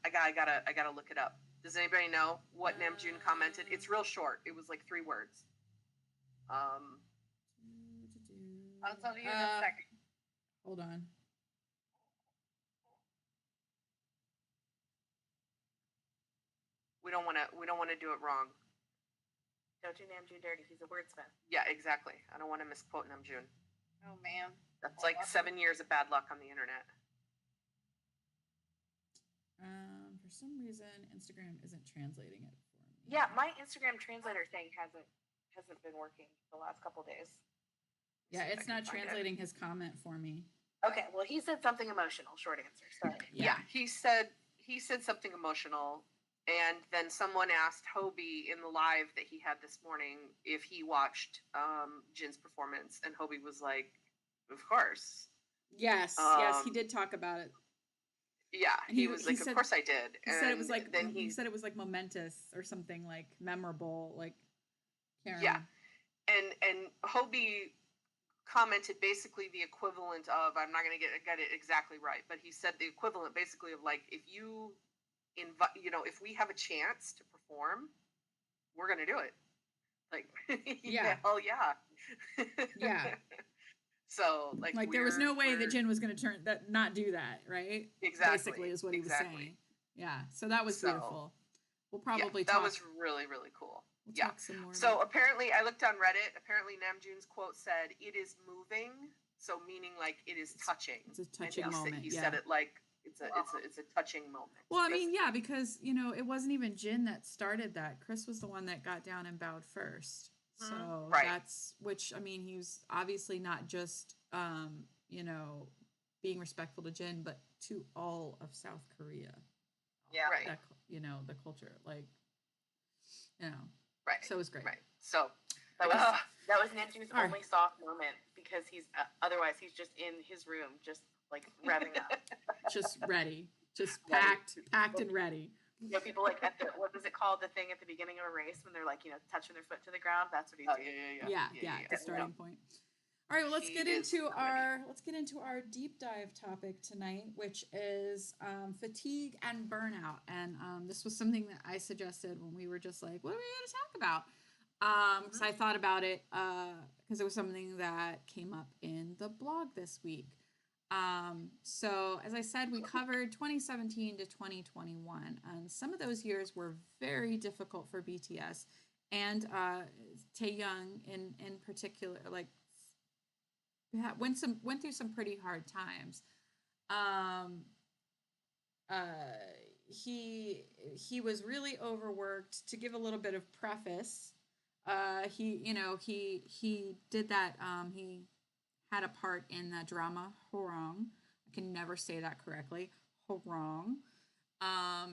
I gotta look it up. Does anybody know what Namjoon commented? It's real short. It was like 3 words. I'll tell you in a second. Hold on. We don't want to do it wrong. Don't do Namjoon dirty. He's a wordsmith. Yeah, exactly. I don't want to misquote Namjoon. Oh man, That's like 7 years of bad luck on the internet. For some reason, Instagram isn't translating it for me. Yeah, my Instagram translator thing hasn't been working the last couple days. Yeah, it's not translating his comment for me. Okay, well, he said something emotional. Short answer. Sorry. Yeah, he said something emotional, and then someone asked Hobie in the live that he had this morning if he watched Jin's performance, and Hobie was like, "Of course." Yes, he did talk about it. Yeah, he was like, "Of course I did." He said it was like he said it was like momentous or something, like memorable, like. Yeah, and Hobie commented basically the equivalent of, I'm not going to get it exactly right, but he said the equivalent basically of like, if you invite, if we have a chance to perform, we're going to do it. Like, hell yeah. Yeah. So like there was no way that Jin was going to not do that, right? Exactly. Basically is what he was saying. Yeah. So that was beautiful. We'll probably that talk. was really, really cool. We'll talk some more. So apparently, I looked on Reddit. Apparently, Namjoon's quote said, "It is moving," so meaning like it is touching. It's a touching moment. He said it like it's a touching moment. Well, I mean, yeah, because it wasn't even Jin that started that. Chris was the one that got down and bowed first. So that's which I mean, he was obviously not just being respectful to Jin, but to all of South Korea. Yeah, right. That, the culture, like, Right. So it was great. Right. So that was Namjoon's only soft moment, because he's otherwise he's just in his room, just like revving up, just ready, just packed and ready. People like what is it called, the thing at the beginning of a race when they're like touching their foot to the ground? That's what he's doing. Yeah. The starting point. All right, well, let's get into our deep dive topic tonight, which is fatigue and burnout. And this was something that I suggested when we were just like, what are we going to talk about? Because I thought about it because it was something that came up in the blog this week. So as I said, we covered 2017 to 2021, and some of those years were very difficult for BTS and Taehyung in particular, like. Went through some pretty hard times. He was really overworked. To give a little bit of preface, he did that. He had a part in the drama Horong. I can never say that correctly. Horong.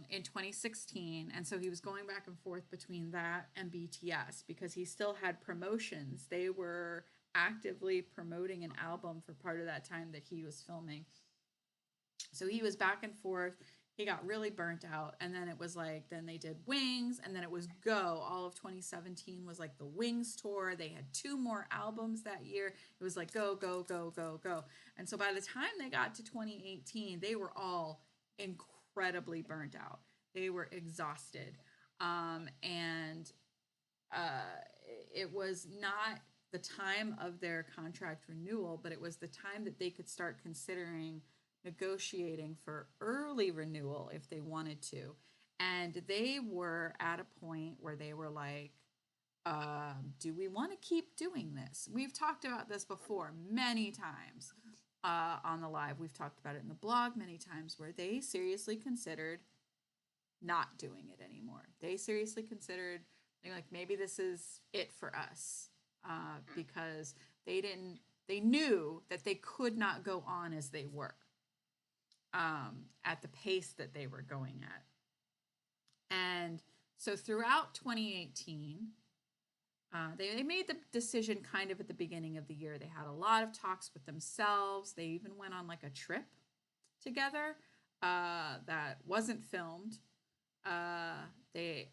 In 2016, and so he was going back and forth between that and BTS because he still had promotions. They were actively promoting an album for part of that time that he was filming. So he was back and forth. He got really burnt out, and then it was like, then they did Wings, and then it was Go. All of 2017 was like the Wings tour. They had 2 more albums that year. It was like go, go, go, go, go. And so by the time they got to 2018, they were all incredibly burnt out. They were exhausted. And it was not the time of their contract renewal, but it was the time that they could start considering negotiating for early renewal if they wanted to. And they were at a point where they were like, do we want to keep doing this? We've talked about this before many times on the live. We've talked about it in the blog many times, where they seriously considered not doing it anymore. They seriously considered, they're like, maybe this is it for us, because they knew that they could not go on as they were, at the pace that they were going at. And so throughout 2018, they made the decision kind of at the beginning of the year. They had a lot of talks with themselves. They even went on like a trip together that wasn't filmed. Taeyoung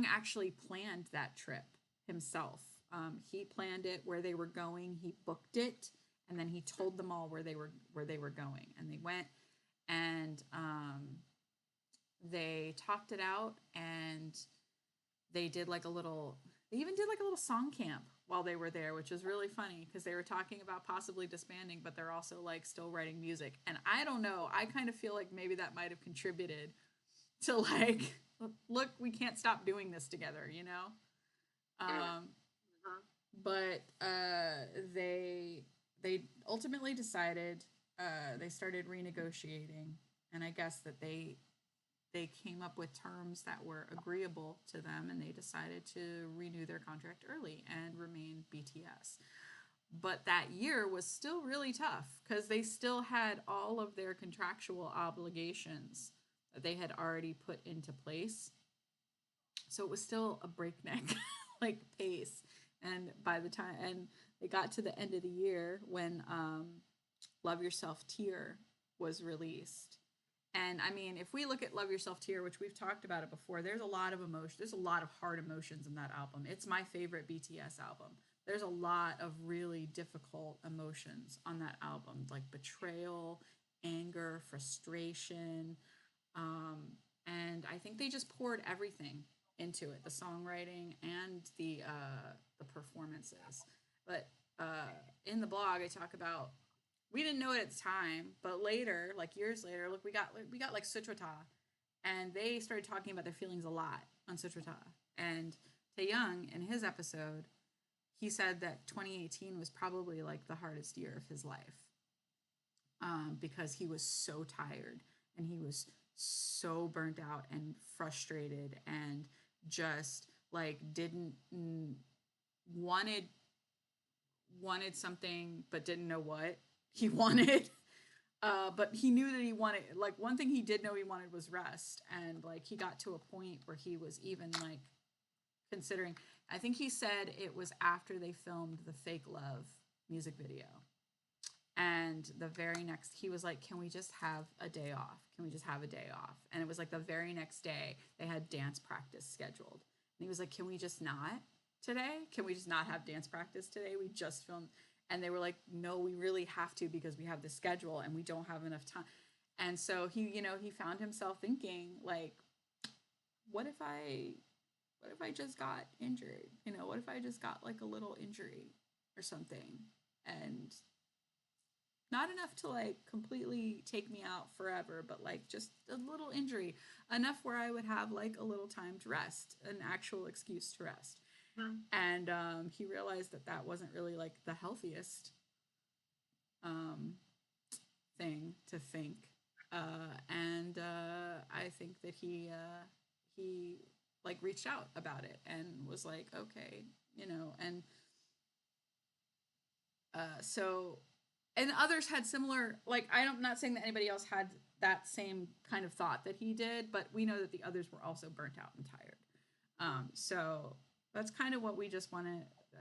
actually planned that trip himself. He planned it, where they were going. He booked it, and then he told them all where they were going. And they went, and they talked it out, and they even did like a little song camp while they were there, which was really funny because they were talking about possibly disbanding, but they're also like still writing music. And I don't know, I kind of feel like maybe that might have contributed to like, look, we can't stop doing this together, you know? But they ultimately decided, they started renegotiating, and I guess that they came up with terms that were agreeable to them, and they decided to renew their contract early and remain BTS. But that year was still really tough because they still had all of their contractual obligations that they had already put into place. So it was still a breakneck like pace. And by the time, and they got to the end of the year when Love Yourself Tear was released. And I mean, if we look at Love Yourself Tear, which we've talked about it before, there's a lot of emotion. There's a lot of hard emotions in that album. It's my favorite BTS album. There's a lot of really difficult emotions on that album, like betrayal, anger, frustration. And I think they just poured everything into it, the songwriting and the performances. But in the blog, I talk about, we didn't know it at the time, but later, like years later, look, we got like Sutrata, and they started talking about their feelings a lot on Sutrata. And Taeyoung, in his episode, he said that 2018 was probably like the hardest year of his life, because he was so tired and he was so burnt out and frustrated and just like didn't wanted something but didn't know what he wanted. But he knew that he wanted, like, one thing he did know he wanted was rest. And like he got to a point where he was even like considering, I think he said it was after they filmed the Fake Love music video, and the very next, he was like, can we just have a day off? Can we just have a day off? And it was like the very next day they had dance practice scheduled, and he was like, can we just not today? Can we just not have dance practice today? We just filmed. And they were like, no, we really have to, because we have the schedule and we don't have enough time. And so he, you know, he found himself thinking like, what if I just got injured? You know, what if I just got like a little injury or something, and not enough to like completely take me out forever, but like just a little injury, enough where I would have like a little time to rest, an actual excuse to rest. And he realized that that wasn't really like the healthiest thing to think. And I think that he like reached out about it and was like, okay, you know, and so, and others had similar, like, I'm not saying that anybody else had that same kind of thought that he did, but we know that the others were also burnt out and tired. So that's kind of what we just want to,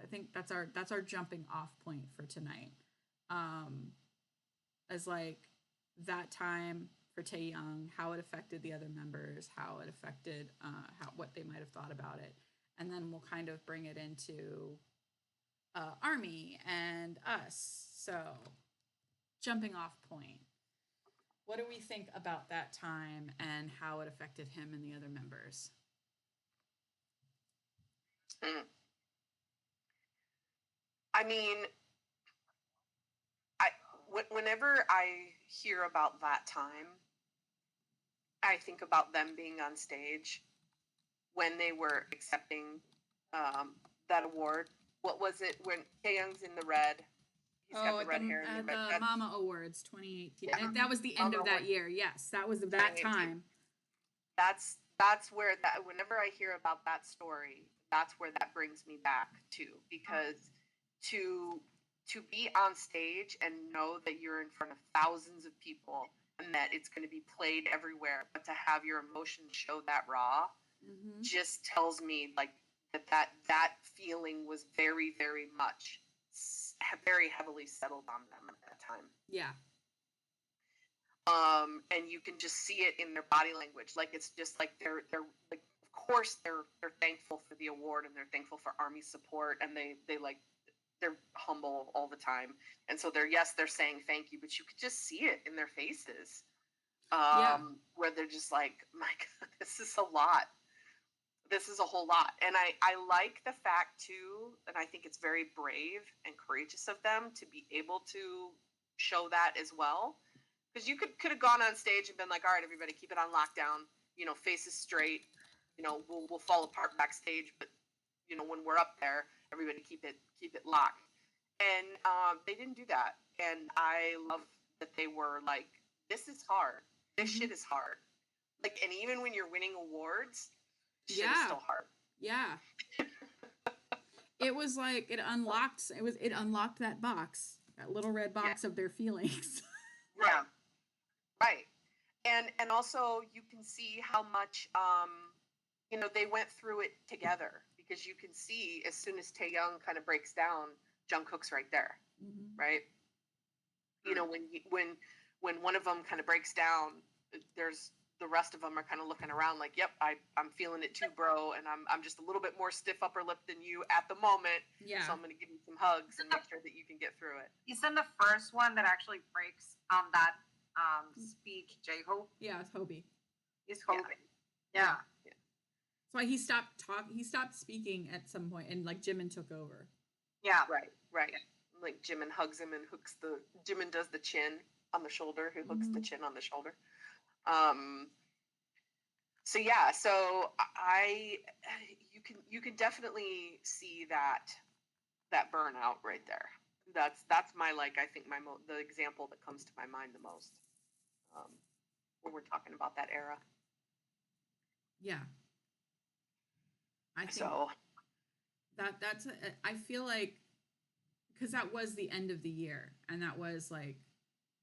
I think that's our jumping off point for tonight. As like that time for Taeyoung, how it affected the other members, how it affected what they might have thought about it. And then we'll kind of bring it into ARMY and us. So jumping off point. What do we think about that time and how it affected him and the other members? I mean, whenever I hear about that time, I think about them being on stage when they were accepting that award. What was it when Taeyoung's in the red? He's got the red hair and the red. The Mama Awards 2018. Yeah. That was the end of that year. Yes, that was that time. that's where that, whenever I hear about that story, that's where that brings me back to, because to be on stage and know that you're in front of thousands of people and that it's going to be played everywhere, but to have your emotions show that raw just tells me like that feeling was very, very much, very heavily settled on them at that time. Yeah. And you can just see it in their body language. Like, it's just like they're like, of course they're thankful for the award and they're thankful for Army support, and they like, they're humble all the time, and so they're saying thank you, but you could just see it in their faces, where they're just like, my God, this is a lot. This is a whole lot. And I like the fact too, and I think it's very brave and courageous of them to be able to show that as well. Because you could have gone on stage and been like, all right, everybody, keep it on lockdown, faces straight, we'll fall apart backstage, but when we're up there, everybody keep it locked. And they didn't do that. And I love that they were like, this is hard. This shit is hard. Like, and even when you're winning awards, shit is still hard. Yeah. It was like it unlocked that box, that little red box of their feelings. Yeah. Right. And also you can see how much they went through it together, because you can see as soon as Taeyoung kind of breaks down, Jung Kook's right there. Right? When one of them kind of breaks down, there's the rest of them are kind of looking around like, yep, I'm feeling it too, bro, and I'm just a little bit more stiff upper lip than you at the moment. Yeah. So I'm going to give you some hugs and make sure that you can get through it. Isn't the first one that actually breaks on that speak J-Hope? Yeah, it's Hobie. It's Hobie. Yeah. That's why he stopped speaking at some point, and like Jimin took over. Yeah. Right. Like Jimin hugs him and Jimin does the chin on the shoulder, who hooks the chin on the shoulder. So you can definitely see that burnout right there. That's my, like, I think the example that comes to my mind the most when we're talking about that era. Yeah. I think so that's I feel like, because that was the end of the year, and that was like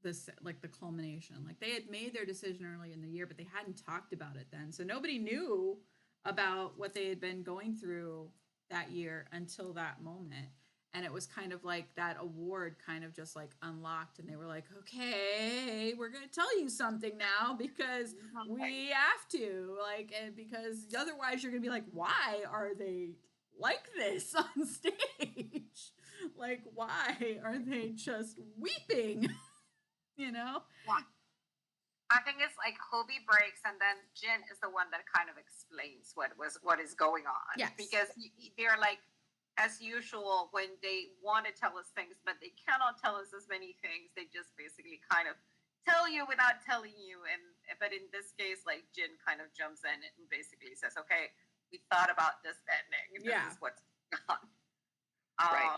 this, like the culmination. Like, they had made their decision early in the year, but they hadn't talked about it then, so nobody knew about what they had been going through that year until that moment. And it was kind of like that award kind of just like unlocked, and they were like, okay, we're going to tell you something now, because we have to, like, and because otherwise you're going to be like, why are they like this on stage? Like, why are they just weeping? Yeah. I think it's like Hobie breaks, and then Jin is the one that kind of explains what is going on. Yes. Because they're like, as usual, when they want to tell us things, but they cannot tell us as many things, they just basically kind of tell you without telling you. But in this case, like, Jin kind of jumps in and basically says, okay, we thought about this ending. This is what's going on. Right.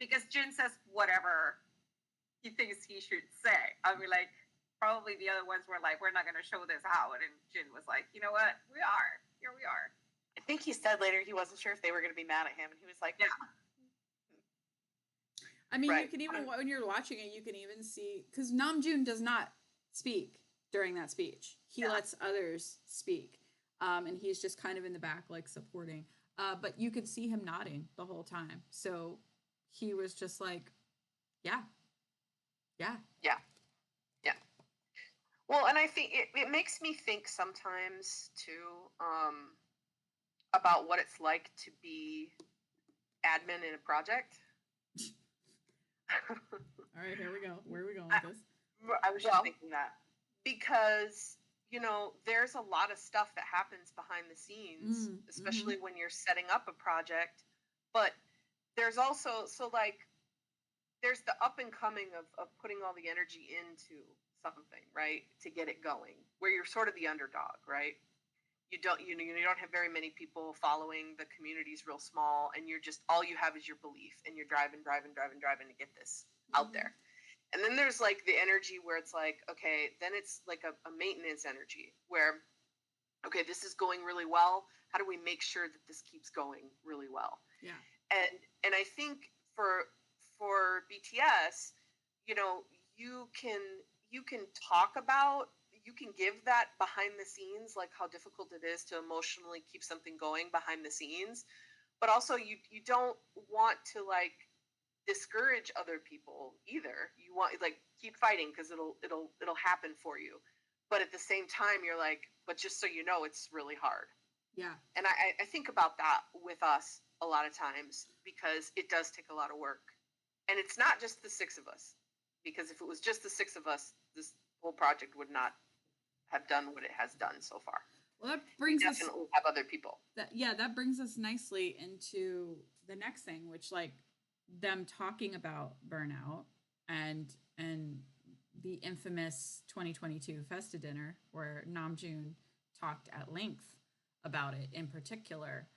Because Jin says whatever he thinks he should say. I mean, like, probably the other ones were like, we're not going to show this out. And Jin was like, you know what? We are. Here we are. I think he said later he wasn't sure if they were going to be mad at him. And he was like, yeah. I mean, you can even, when you're watching it, you can even see, because Namjoon does not speak during that speech. He lets others speak. And he's just kind of in the back, like, supporting. But you could see him nodding the whole time. So he was just like, yeah. Well, and I think it makes me think sometimes too about what it's like to be admin in a project. All right, here we go. Where are we going with this? I was just thinking that, because there's a lot of stuff that happens behind the scenes, especially when you're setting up a project. But there's also, there's the up and coming of putting all the energy into something, right, to get it going, where you're sort of the underdog, right? You don't have very many people following. The community's real small, and you're just, all you have is your belief, and you're driving to get this out there. And then there's like the energy where it's like, okay, then it's like a maintenance energy where okay, this is going really well. How do we make sure that this keeps going really well? Yeah. And I think for BTS, you know, you can talk about, you can give that behind the scenes, like how difficult it is to emotionally keep something going behind the scenes, but also you don't want to like discourage other people either. You want, like, keep fighting because it'll happen for you. But at the same time, you're like, but just so you know, it's really hard. Yeah. And I think about that with us a lot of times because it does take a lot of work. And it's not just the six of us, because if it was just the six of us, this whole project would not have done what it has done so far. Well, that brings us definitely have other people. That brings us nicely into the next thing, which, like, them talking about Burnout and the infamous 2022 Festa dinner where Namjoon talked at length about it in particular.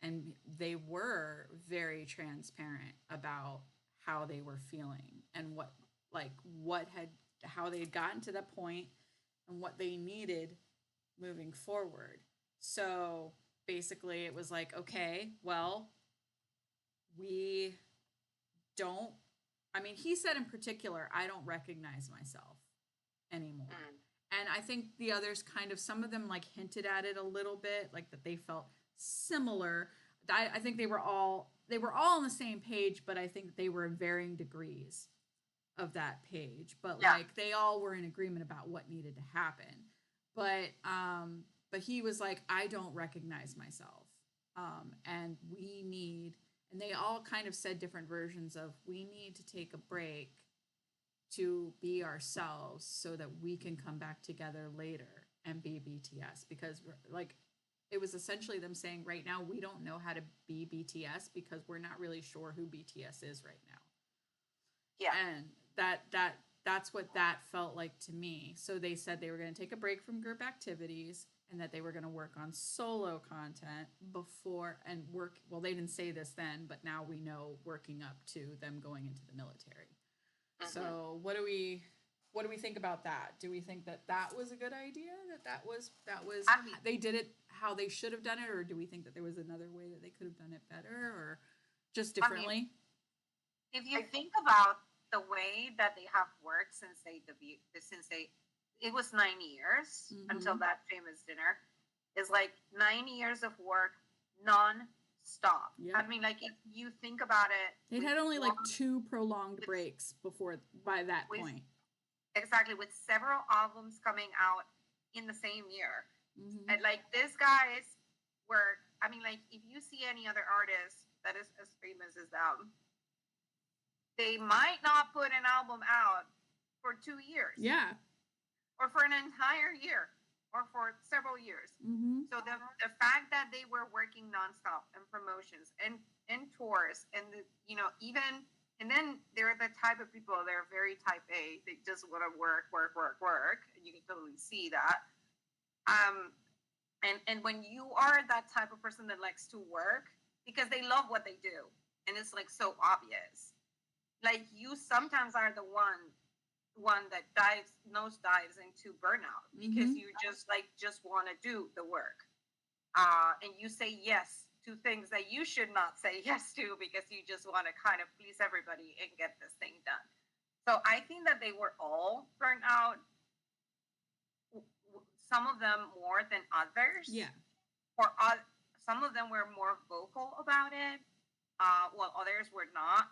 And they were very transparent about how they were feeling and how they had gotten to that point and what they needed moving forward. So basically it was like, okay, well, we don't, I mean, he said in particular, I don't recognize myself anymore. And I think the others kind of, some of them like hinted at it a little bit, like that they felt similar. I think they were all on the same page, but I think they were in varying degrees of that page. But like they all were in agreement about what needed to happen. But he was like, I don't recognize myself. And we need, and they all kind of said different versions of, we need to take a break to be ourselves so that we can come back together later and be BTS. Because like, it was essentially them saying right now, we don't know how to be BTS because we're not really sure who BTS is right now. Yeah. And that's what that felt like to me. So they said they were going to take a break from group activities and that they were going to work on solo content before and work. Well, they didn't say this then, but now we know, working up to them going into the military. Mm-hmm. So what do we think about that? Do we think that was a good idea? That was they did it how they should have done it, or do we think that there was another way that they could have done it better, or just differently? If you think about the way that they have worked since it was 9 years until that famous dinner, is like 9 years of work non-stop. Yep. I mean, like, if you think about it, they had only like 2 prolonged breaks by that point. Exactly, with several albums coming out in the same year. Mm-hmm. And like, these guys were, I mean, like, if you see any other artist that is as famous as them, they might not put an album out for 2 years. Yeah. Or for an entire year, or for several years. Mm-hmm. So the fact that they were working nonstop and promotions and tours and even. And then they're the type of people, they're very type A. They just want to work. And you can totally see that. And when you are that type of person that likes to work, because they love what they do, and it's like so obvious. Like, you sometimes are the one that nosedives into burnout because you just want to do the work. And you say yes to things that you should not say yes to because you just want to kind of please everybody and get this thing done. So I think that they were all burnt out. Some of them more than others. Yeah. Or some of them were more vocal about it, while others were not.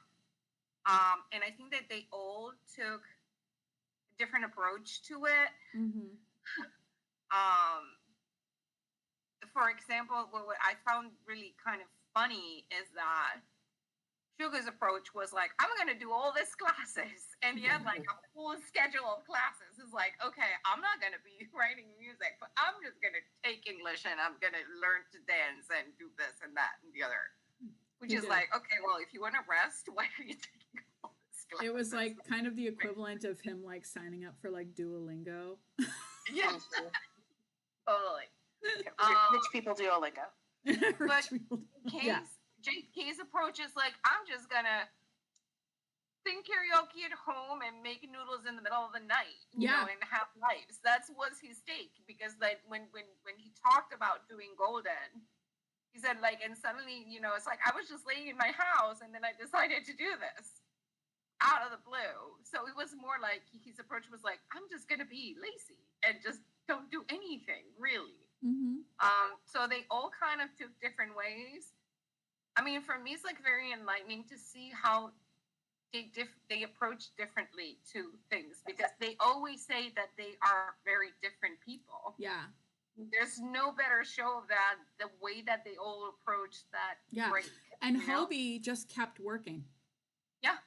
And I think that they all took a different approach to it. Mm-hmm. For example, what I found really kind of funny is that Suga's approach was like, I'm going to do all these classes. And he had like a full schedule of classes. It's like, okay, I'm not going to be writing music, but I'm just going to take English and I'm going to learn to dance and do this and that and the other. Which is like, okay, well, if you want to rest, why are you taking all this classes? It was like kind of the equivalent of him like signing up for like Duolingo. Yeah. Totally. Rich people Duolingo. But K's approach is like, I'm just gonna sing karaoke at home and make noodles in the middle of the night, Yeah. and have lives. That was his stake, because like when he talked about doing Golden, he said like, and suddenly, it's like I was just laying in my house and then I decided to do this out of the blue. So it was more like his approach was like, I'm just gonna be lazy and just don't do anything really. Mm-hmm. So they all kind of took different ways. I mean, for me, it's like very enlightening to see how they approach differently to things, because they always say that they are very different people. Yeah. There's no better show of that, the way that they all approach that break. And Hobie just kept working. Yeah.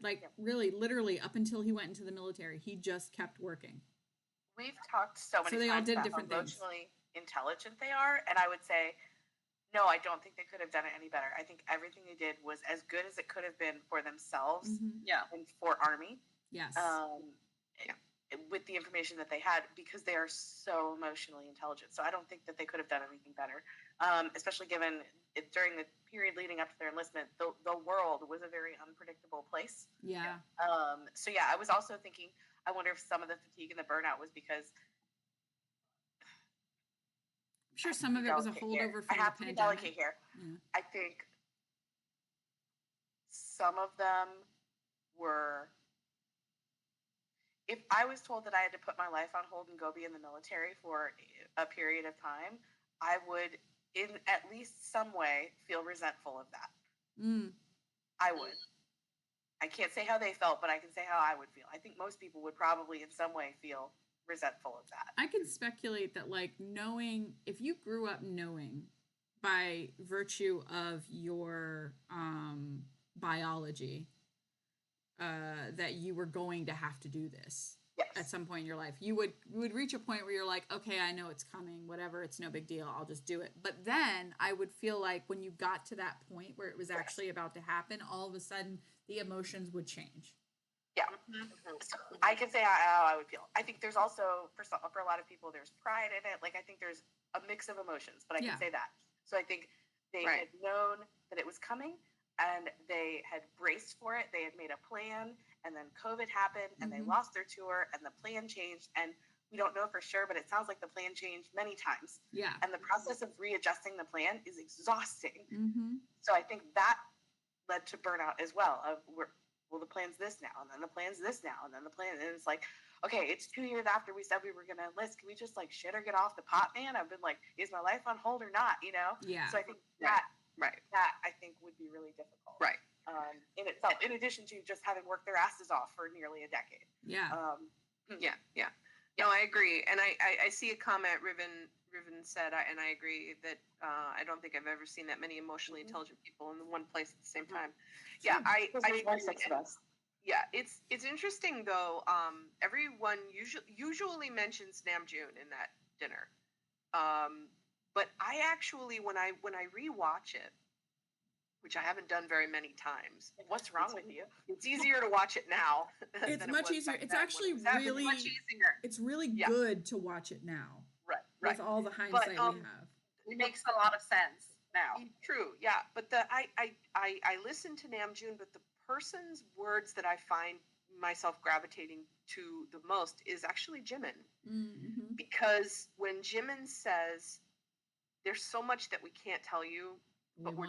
Like really, literally up until he went into the military, he just kept working. We've talked so many they times all did about different how things. emotionally intelligent they are, and I would say, no, I don't think they could have done it any better. I think everything they did was as good as it could have been for themselves and for Army. Yes. With the information that they had, because they are so emotionally intelligent. So I don't think that they could have done anything better, especially given during the period leading up to their enlistment, the world was a very unpredictable place. Yeah. So yeah, I was also thinking, I wonder if some of the fatigue and the burnout was because I'm sure some of it was a holdover from I have the to be pandemic. delicate here. Yeah. I think some of them were. If I was told that I had to put my life on hold and go be in the military for a period of time, I would, in at least some way, feel resentful of that. I would. I can't say how they felt, but I can say how I would feel. I think most people would probably in some way feel resentful of that. I can speculate that, like, knowing, if you grew up knowing by virtue of your biology that you were going to have to do this at some point in your life, you would reach a point where you're like, okay, I know it's coming, whatever, it's no big deal, I'll just do it. But then I would feel like when you got to that point where it was actually about to happen, all of a sudden the emotions would change. Yeah, so I can say how I would feel. I think there's also, for a lot of people, there's pride in it. Like, I think there's a mix of emotions, but I can say that. So I think they had known that it was coming, and they had braced for it. They had made a plan, and then COVID happened, and they lost their tour, and the plan changed, and we don't know for sure, but it sounds like the plan changed many times. Yeah. And the process of readjusting the plan is exhausting. So I think that led to burnout as well. Well, the plan's this now, and then the plan's this now, and then the plan, and it's like, okay, it's 2 years after we said we were going to enlist. Can we just like shit or get off the pot, man? I've been like, is my life on hold or not? Yeah. So I think that I think would be really difficult. Right. In itself, in addition to just having worked their asses off for nearly a decade. Yeah. Yeah. No, I agree, and I see a comment Riven said, and I agree that I don't think I've ever seen that many emotionally intelligent people in one place at the same time. Yeah, I agree. Yeah, it's interesting though. Everyone usually mentions Namjoon in that dinner, but I actually when I rewatch it, which I haven't done very many times. What's wrong with you? It's easier to watch it now. It's much easier. It's actually really much easier. It's really good to watch it now. Right. With all the hindsight we have. It makes a lot of sense now. True, yeah. But I listen to Namjoon, but the person's words that I find myself gravitating to the most is actually Jimin. Because when Jimin says, there's so much that we can't tell you, but we're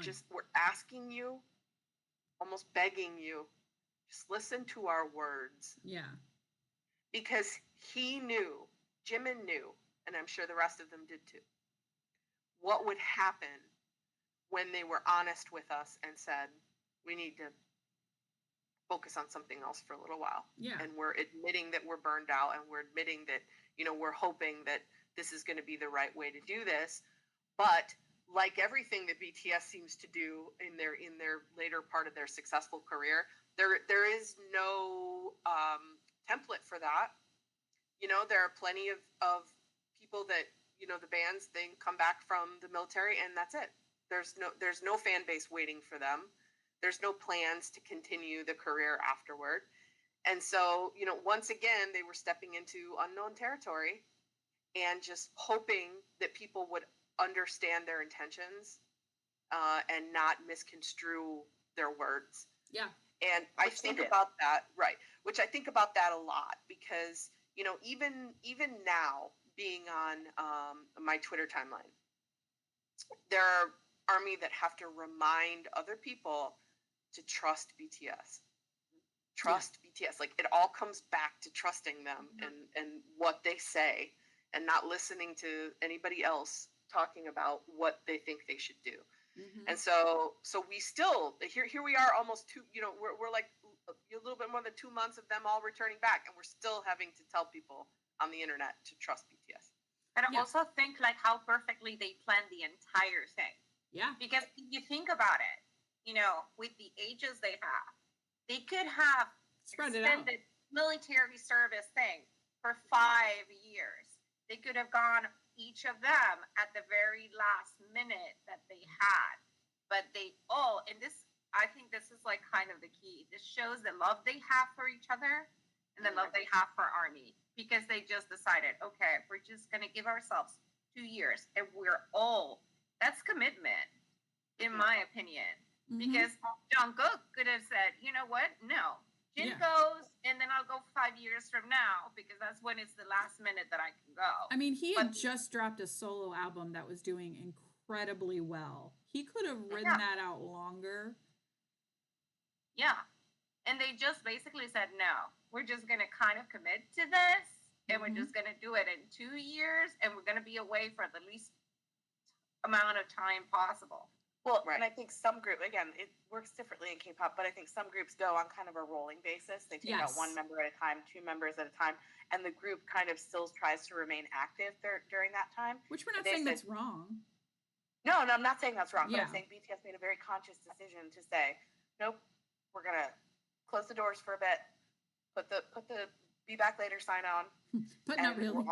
asking you, almost begging you, just listen to our words. Yeah. Because Jimin knew, and I'm sure the rest of them did too, what would happen when they were honest with us and said, we need to focus on something else for a little while. Yeah. And we're admitting that we're burned out, and we're admitting that, we're hoping that this is going to be the right way to do this. But like everything that BTS seems to do in their later part of their successful career, there is no template for that. There are plenty of people that, the bands, they come back from the military and that's it. There's no fan base waiting for them. There's no plans to continue the career afterward. And so, once again, they were stepping into unknown territory and just hoping that people would understand their intentions and not misconstrue their words. Yeah. And I think about that, right? Which I think about that a lot because, you know, even now being on my Twitter timeline, there are ARMY that have to remind other people to trust BTS. Trust BTS. Like it all comes back to trusting them and what they say and not listening to anybody else talking about what they think they should do. And so we still here we are almost we're like a little bit more than 2 months of them all returning back, and we're still having to tell people on the internet to trust BTS. And I also think like how perfectly they planned the entire thing. Yeah. Because if you think about it, you know, with the ages they have, they could have extended military service thing for 5 years. They could have gone each of them at the very last minute that they had. But they all, and this, I think this is like kind of the key. This shows the love they have for each other and the love they have for ARMY, because they just decided, okay, we're just going to give ourselves 2 years, and we're all, that's commitment, in my opinion. Because Jung Kook could have said, you know what, no, Jin goes, and then I'll go 5 years from now, because that's when it's the last minute that I can go. I mean, he had just dropped a solo album that was doing incredibly well. He could have ridden that out longer. Yeah. And they just basically said, no, we're just going to kind of commit to this, and we're just going to do it in 2 years, and we're going to be away for the least amount of time possible. Well, and I think some again, it works differently in K-pop, but I think some groups go on kind of a rolling basis. They take out one member at a time, 2 members at a time, and the group kind of still tries to remain active during that time. Which we're not saying that's wrong. No, I'm not saying that's wrong, but I'm saying BTS made a very conscious decision to say, nope, we're going to close the doors for a bit, put the be back later sign on. But not really. We're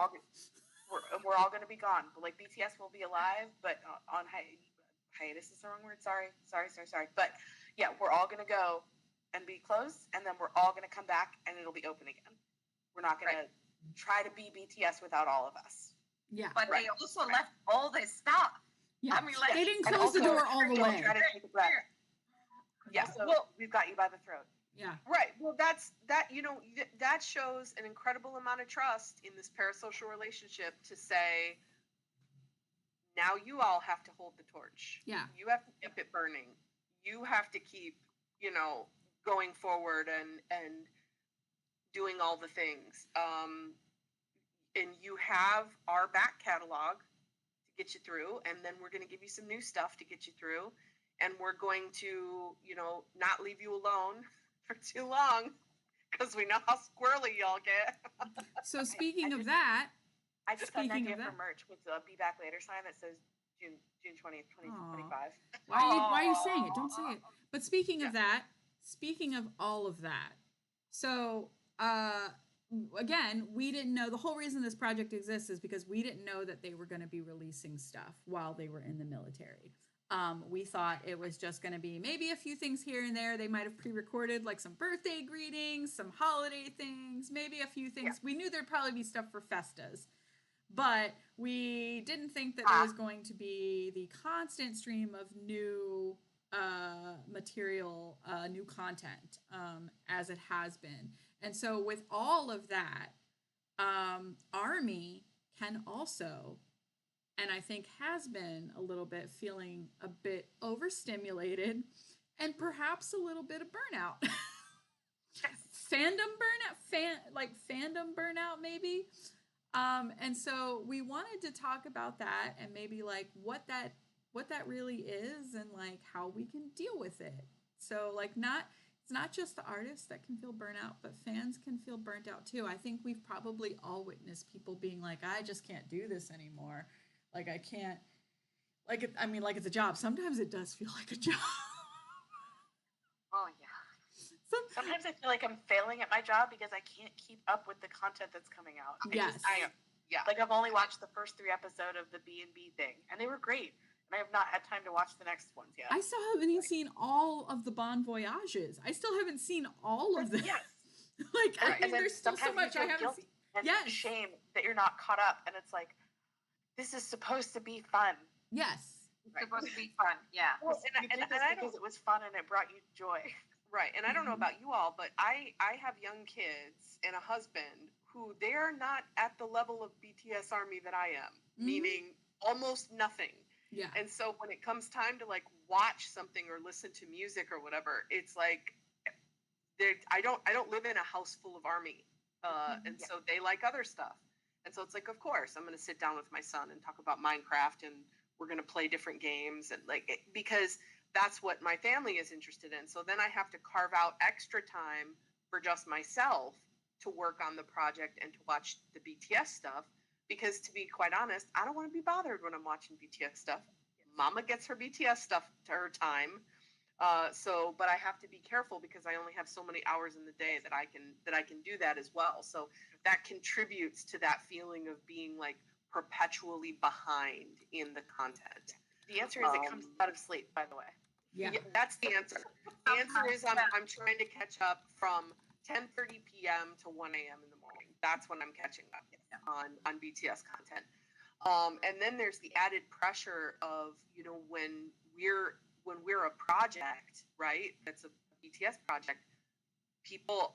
all going to be gone. Like BTS will be alive, but on hiatus is the wrong word. Sorry. But yeah, we're all going to go and be closed, and then we're all going to come back, and it'll be open again. We're not going to try to be BTS without all of us. Yeah. But they also left all this stuff. Yeah. I mean, like, they didn't close the door all the way. Try to take a breath. Yeah. So we've got you by the throat. Yeah. Right. Well, that shows an incredible amount of trust in this parasocial relationship to say, now you all have to hold the torch. Yeah. You have to keep it burning. You have to keep, going forward and doing all the things. And you have our back catalog to get you through, and then we're going to give you some new stuff to get you through, and we're going to, not leave you alone for too long, because we know how squirrely y'all get. So speaking of that, I just got an idea for merch with the Be Back Later sign that says June 20th, 2025. Why are you saying it? Don't say it. But speaking of that, speaking of all of that, so again, we didn't know, the whole reason this project exists is because we didn't know that they were going to be releasing stuff while they were in the military. We thought it was just going to be maybe a few things here and there. They might have pre-recorded like some birthday greetings, some holiday things, maybe a few things. We knew there'd probably be stuff for festas, but we didn't think that there was going to be the constant stream of new material, new content, as it has been. And so with all of that, ARMY can also, and I think has been a little bit feeling a bit overstimulated and perhaps a little bit of burnout. Fandom burnout maybe. And so we wanted to talk about that and maybe like what that really is and like how we can deal with it. So like it's not just the artists that can feel burnout, but fans can feel burnt out too. I think we've probably all witnessed people being like, I just can't do this anymore. Like I can't, like it's a job. Sometimes it does feel like a job. Oh yeah. Sometimes I feel like I'm failing at my job because I can't keep up with the content that's coming out. Like I've only watched the first 3 episodes of the B&B thing, and they were great. And I have not had time to watch the next ones yet. I still haven't even seen all of the Bon Voyages. I still haven't seen all of them. Yes. I mean, there's still so much I haven't seen. And shame that you're not caught up, and it's like, this is supposed to be fun. Yes. It's supposed to be fun, yeah. Well, and I did this because it was fun and it brought you joy. Right. And I don't know about you all, but I have young kids and a husband who they are not at the level of BTS Army that I am, meaning almost nothing. Yeah. And so when it comes time to like watch something or listen to music or whatever, it's like I don't live in a house full of Army. And so they like other stuff. And so it's like, of course, I'm going to sit down with my son and talk about Minecraft, and we're going to play different games, and because that's what my family is interested in. So then I have to carve out extra time for just myself to work on the project and to watch the BTS stuff. Because to be quite honest, I don't want to be bothered when I'm watching BTS stuff. Mama gets her BTS stuff to her time. But I have to be careful because I only have so many hours in the day that I can do that as well. So that contributes to that feeling of being like perpetually behind in the content. The answer is it comes out of sleep, by the way. Yeah. That's the answer. The answer is I'm trying to catch up from 10:30 p.m. to 1 a.m. in the morning. That's when I'm catching up on BTS content. And then there's the added pressure of, when we're a project, right? That's a BTS project. People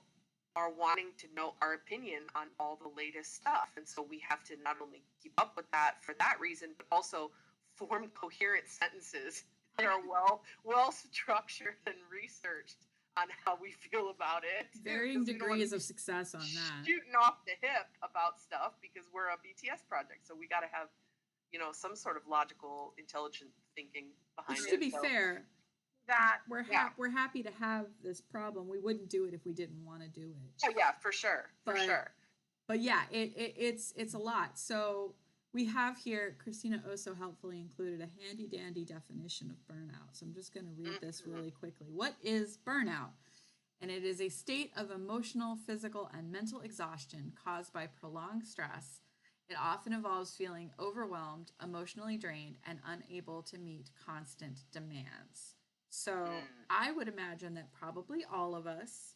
are wanting to know our opinion on all the latest stuff. And so we have to not only keep up with that for that reason, but also form coherent sentences that are well structured and researched on how we feel about it. Varying degrees of success on that. Shooting off the hip about stuff because we're a BTS project. So we got to have, some sort of logical, intelligent thinking behind it. Which, to be fair, That we're happy to have this problem. We wouldn't do it if we didn't want to do it. Oh yeah, for sure. But yeah, it's a lot. So we have here, Christina also helpfully included a handy dandy definition of burnout. So I'm just going to read this really quickly. What is burnout? And it is a state of emotional, physical, and mental exhaustion caused by prolonged stress. It often involves feeling overwhelmed, emotionally drained, and unable to meet constant demands. So I would imagine that probably all of us,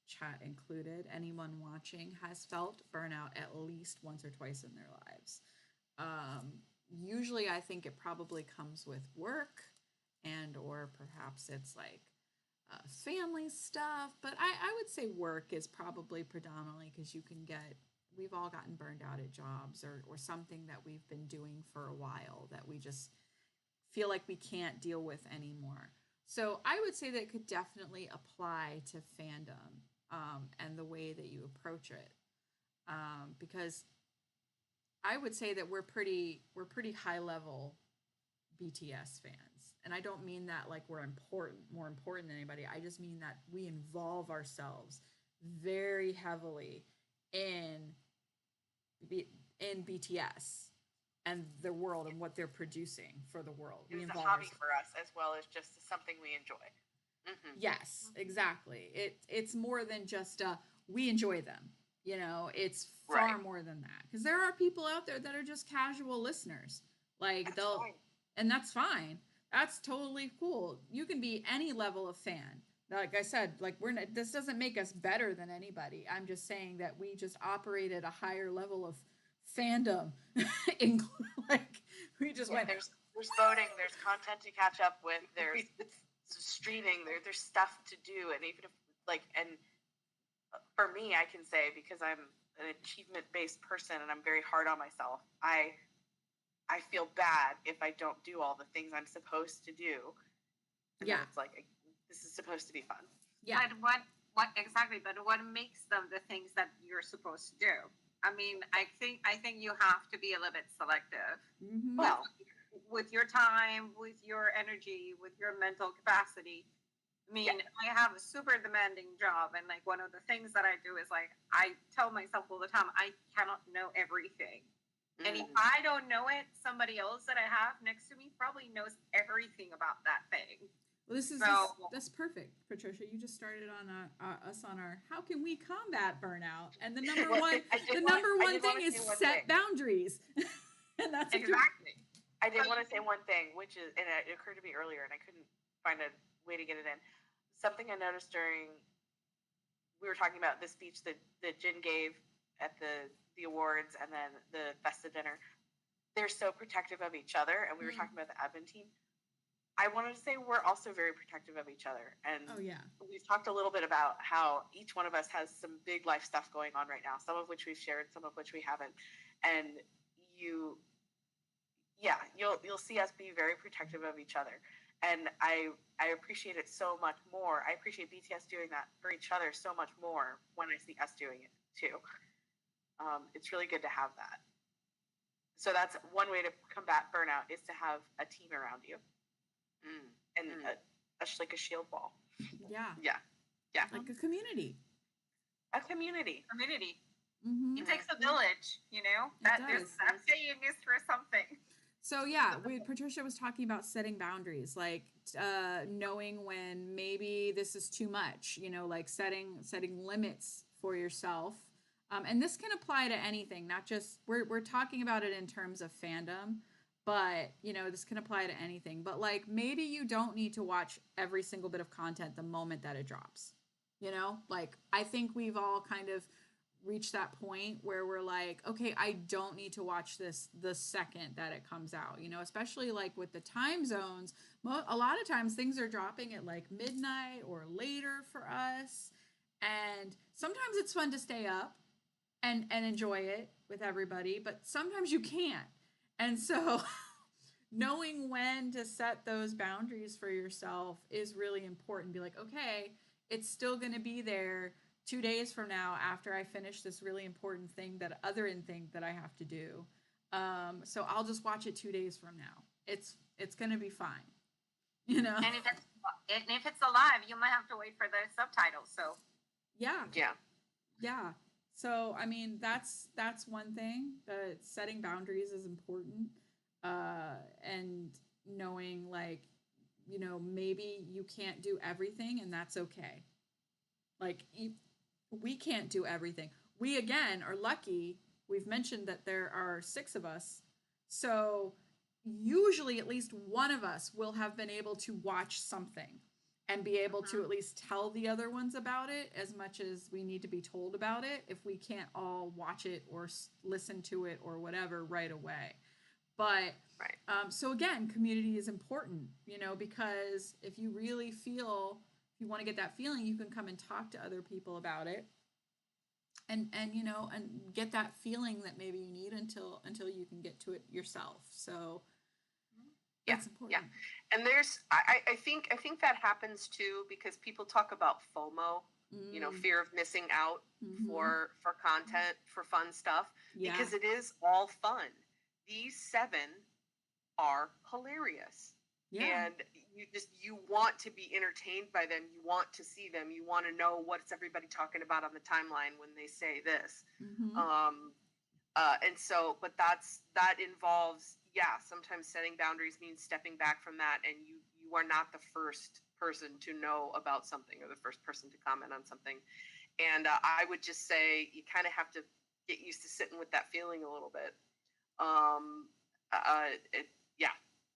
chat included, anyone watching, has felt burnout at least once or twice in their lives. Usually I think it probably comes with work or perhaps it's like family stuff. But I would say work is probably predominantly because we've all gotten burned out at jobs or something that we've been doing for a while that we just feel like we can't deal with anymore. So I would say that it could definitely apply to fandom and the way that you approach it. Because I would say that we're pretty high level BTS fans. And I don't mean that like we're more important than anybody. I just mean that we involve ourselves very heavily in BTS and their world and what they're producing for the world. It's a hobby for us as well as just something we enjoy. Mm-hmm. Yes, exactly. It's more than just we enjoy them. It's far more than that, because there are people out there that are just casual listeners. Like and that's fine. That's totally cool. You can be any level of fan. Like I said, like this doesn't make us better than anybody. I'm just saying that we just operate at a higher level of fandom. We just went. There's voting. There's content to catch up with. There's streaming. There's stuff to do, and even if and for me, I can say, because I'm an achievement-based person and I'm very hard on myself, I feel bad if I don't do all the things I'm supposed to do. And it's like, this is supposed to be fun. Yeah. But what exactly? But what makes them the things that you're supposed to do? I mean, I think you have to be a little bit selective. Mm-hmm. Well, with your time, with your energy, with your mental capacity. I mean, I have a super demanding job, and like one of the things that I do is like I tell myself all the time, I cannot know everything. And if I don't know it, somebody else that I have next to me probably knows everything about that thing. Well, that's perfect, Patricia. You just started on us on our how can we combat burnout, and the number one thing is set boundaries. And that's exactly. I did want to say one thing, which is, and it occurred to me earlier, and I couldn't find a way to get it in. Something I noticed we were talking about the speech that Jin gave at the awards and then the Festa dinner. They're so protective of each other, and we were talking about the admin team. I wanted to say we're also very protective of each other. And Oh yeah. we've talked a little bit about how each one of us has some big life stuff going on right now, some of which we've shared, some of which we haven't. And you'll see us be very protective of each other. And I appreciate it so much more. I appreciate BTS doing that for each other so much more when I see us doing it too. It's really good to have that. So that's one way to combat burnout, is to have a team around you. And like a shield wall. Yeah. Yeah. Like a community. A community. Mm-hmm. It takes a village, you know. I'm saying this for something. So yeah, Patricia was talking about setting boundaries, like knowing when maybe this is too much, you know, like setting limits for yourself. And this can apply to anything, not just we're talking about it in terms of fandom, but you know, this can apply to anything. But like maybe you don't need to watch every single bit of content the moment that it drops. You know, like I think we've all kind of reach that point where we're like, okay, I don't need to watch this the second that it comes out, you know, especially like with the time zones. A lot of times things are dropping at like midnight or later for us. And sometimes it's fun to stay up and enjoy it with everybody, but sometimes you can't. And so knowing when to set those boundaries for yourself is really important. Be like, okay, it's still going to be there 2 days from now after I finish this really important thing that I have to do. So I'll just watch it 2 days from now. It's going to be fine. You know? And if it's alive, you might have to wait for the subtitles. So yeah. So I mean, that's one thing. Setting boundaries is important, and knowing like, you know, maybe you can't do everything, and that's okay. Like we can't do everything. We again are lucky. We've mentioned that there are 6 of us, so usually at least one of us will have been able to watch something and be able to at least tell the other ones about it as much as we need to be told about it if we can't all watch it or listen to it or whatever right away. But so again, community is important, you know, because if you really feel, if you want to get that feeling, you can come and talk to other people about it and you know, and get that feeling that maybe you need until you can get to it yourself. So that's important. Yeah. And there's I think that happens too because people talk about FOMO, you know, fear of missing out for content, for fun stuff, because it is all fun. These 7 are hilarious. Yeah. And you want to be entertained by them. You want to see them. You want to know what's everybody talking about on the timeline when they say this. And so, but that involves, sometimes setting boundaries means stepping back from that, and you are not the first person to know about something or the first person to comment on something. And I would just say you kind of have to get used to sitting with that feeling a little bit.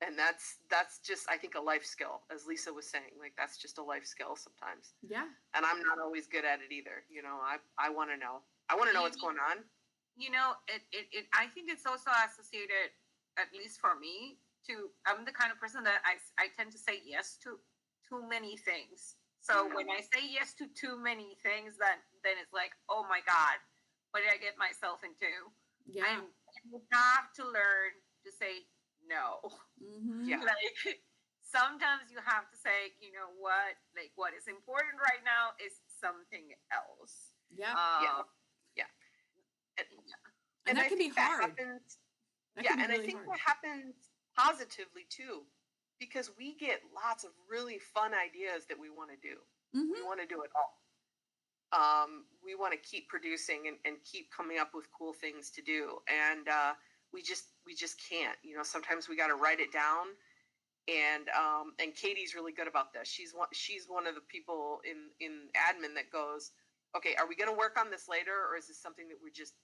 And that's just, I think, a life skill, as Lisa was saying. Like, that's just a life skill sometimes. Yeah. And I'm not always good at it either. You know, I want to know. I want to know what's going on. You know, I think it's also associated, at least for me, to, I'm the kind of person that I tend to say yes to too many things. So when I say yes to too many things, then it's like, oh my God, what did I get myself into? Yeah. And you have to learn to say no. Yeah. Like sometimes you have to say, you know what, like what is important right now is something else. Yeah. And that can be hard. That happens positively too, because we get lots of really fun ideas that we want to do. We want to do it all. We want to keep producing and keep coming up with cool things to do. And we just can't, you know, sometimes we got to write it down. And Katie's really good about this. She's one of the people in admin that goes, okay, are we going to work on this later? Or is this something that we're just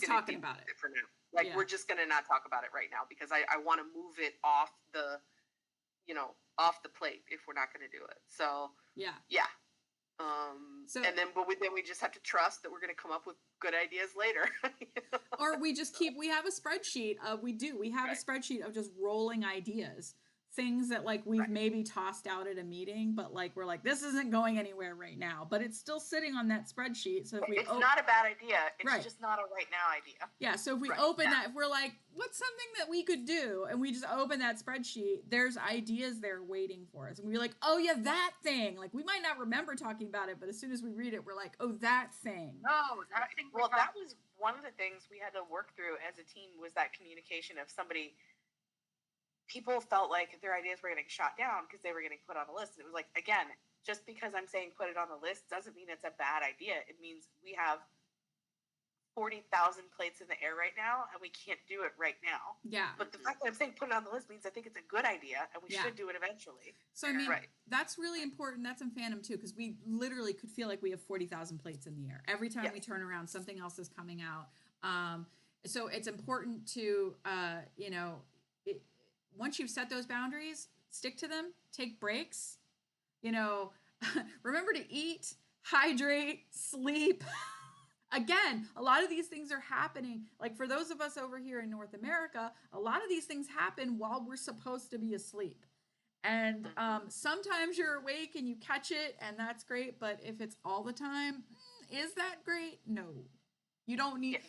talking about it for now? Like, we're just going to not talk about it right now because I want to move it off the plate if we're not going to do it. So, yeah. And then we just have to trust that we're going to come up with good ideas later. Or we have a spreadsheet of a spreadsheet of just rolling ideas things that like we've maybe tossed out at a meeting, but like we're like, this isn't going anywhere right now, but it's still sitting on that spreadsheet. So if we it's not a bad idea. It's right. just not a right now idea. Yeah. So if we open that, if we're like, what's something that we could do? And we just open that spreadsheet, there's ideas there waiting for us. And we're like, oh yeah, that thing. Like we might not remember talking about it, but as soon as we read it, we're like, oh, that thing. Oh, that thing. Well, that was one of the things we had to work through as a team, was that communication of people felt like their ideas were getting shot down because they were getting put on a list. And it was like, again, just because I'm saying put it on the list doesn't mean it's a bad idea. It means we have 40,000 plates in the air right now, and we can't do it right now. Yeah. But the fact that I'm saying put it on the list means I think it's a good idea, and we should do it eventually. So, I mean, that's really important. That's in fandom, too, because we literally could feel like we have 40,000 plates in the air. Every time we turn around, something else is coming out. So it's important to, once you've set those boundaries, stick to them, take breaks, remember to eat, hydrate, sleep. Again, a lot of these things are happening. Like for those of us over here in North America, a lot of these things happen while we're supposed to be asleep. And sometimes you're awake and you catch it, and that's great. But if it's all the time, is that great? No. You don't need...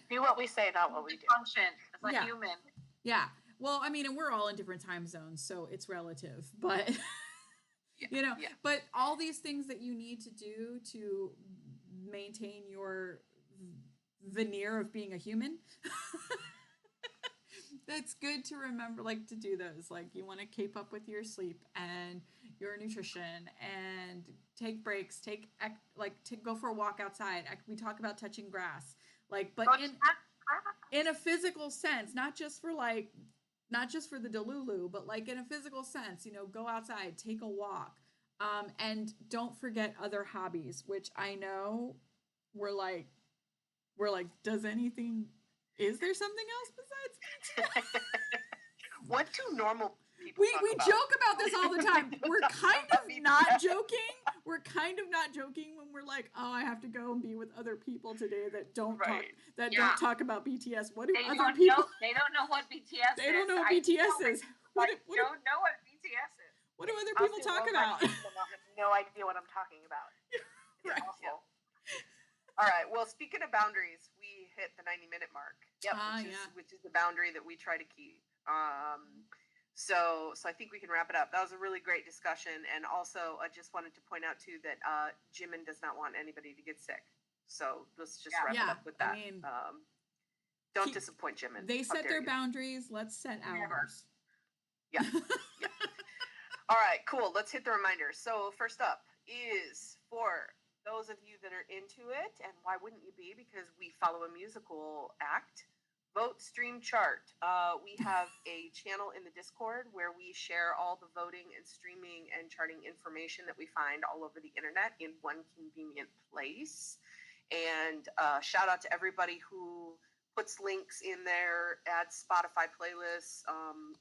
do what we say, not what we do. Function as a human. Yeah. Well, I mean, and we're all in different time zones, so it's relative, but but all these things that you need to do to maintain your veneer of being a human, that's good to remember, like to do those. Like you want to keep up with your sleep and your nutrition and take breaks, go for a walk outside. We talk about touching grass, like, but in a physical sense, not just for the Delulu, but like in a physical sense, go outside, take a walk. And don't forget other hobbies, which I know we're like, is there something else besides pizza? What do normal people we joke about this all the time. We're kind of not joking. We're kind of not joking when we're like, oh, I have to go and be with other people today that don't talk about BTS. What do other people? They don't know what BTS is. They don't know what BTS is. What don't know what BTS is. What do other people talk about? I have no idea what I'm talking about. It's awful. Yeah. All right. Well, speaking of boundaries, we hit the 90-minute mark. Which is the boundary that we try to keep. So I think we can wrap it up. That was a really great discussion. And also, I just wanted to point out, too, that Jimin does not want anybody to get sick. So let's just wrap it up with that. I mean, don't disappoint Jimin. They set their boundaries. Let's set ours. Yeah. All right, cool. Let's hit the reminder. So first up is for those of you that are into it, and why wouldn't you be? Because we follow a musical act. Vote, stream, chart. We have a channel in the Discord where we share all the voting and streaming and charting information that we find all over the internet in one convenient place. And shout out to everybody who puts links in there, adds Spotify playlists,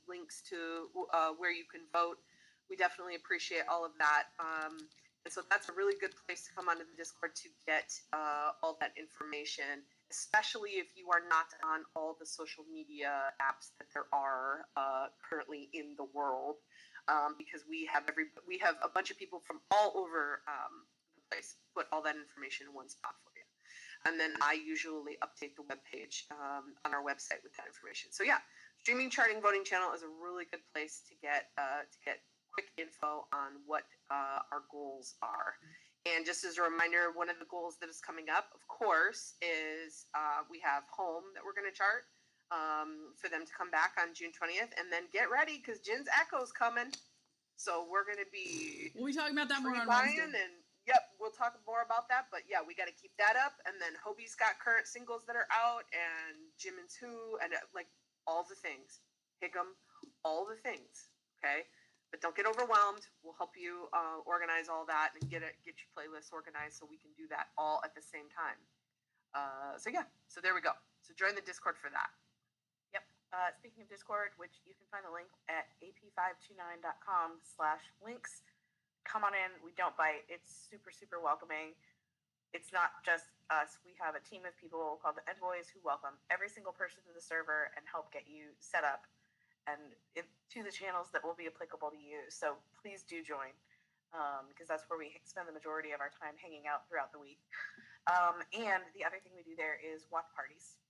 links to where you can vote. We definitely appreciate all of that. And so that's a really good place to come onto the Discord to get all that information, especially if you are not on all the social media apps that there are currently in the world, because we have a bunch of people from all over the place put all that information in one spot for you. And then I usually update the webpage on our website with that information. So yeah, streaming, charting, voting channel is a really good place to get quick info on what our goals are. And just as a reminder, one of the goals that is coming up, of course, is we have Home that we're going to chart for them to come back on June 20th. And then get ready, because Jin's Echo's coming. So we're going to be... We'll be talking about that more on Wednesday. And we'll talk more about that. But yeah, we got to keep that up. And then Hobie's got current singles that are out. And Jimin's Who. And like all the things. Higgum. All the things. Okay? But don't get overwhelmed. We'll help you organize all that and get your playlists organized so we can do that all at the same time. So there we go. So join the Discord for that. Yep. Speaking of Discord, which you can find the link at ap529.com/links. Come on in. We don't bite. It's super, super welcoming. It's not just us. We have a team of people called the Envoys who welcome every single person to the server and help get you set up to the channels that will be applicable to you. So please do join, because that's where we spend the majority of our time hanging out throughout the week. And the other thing we do there is watch parties,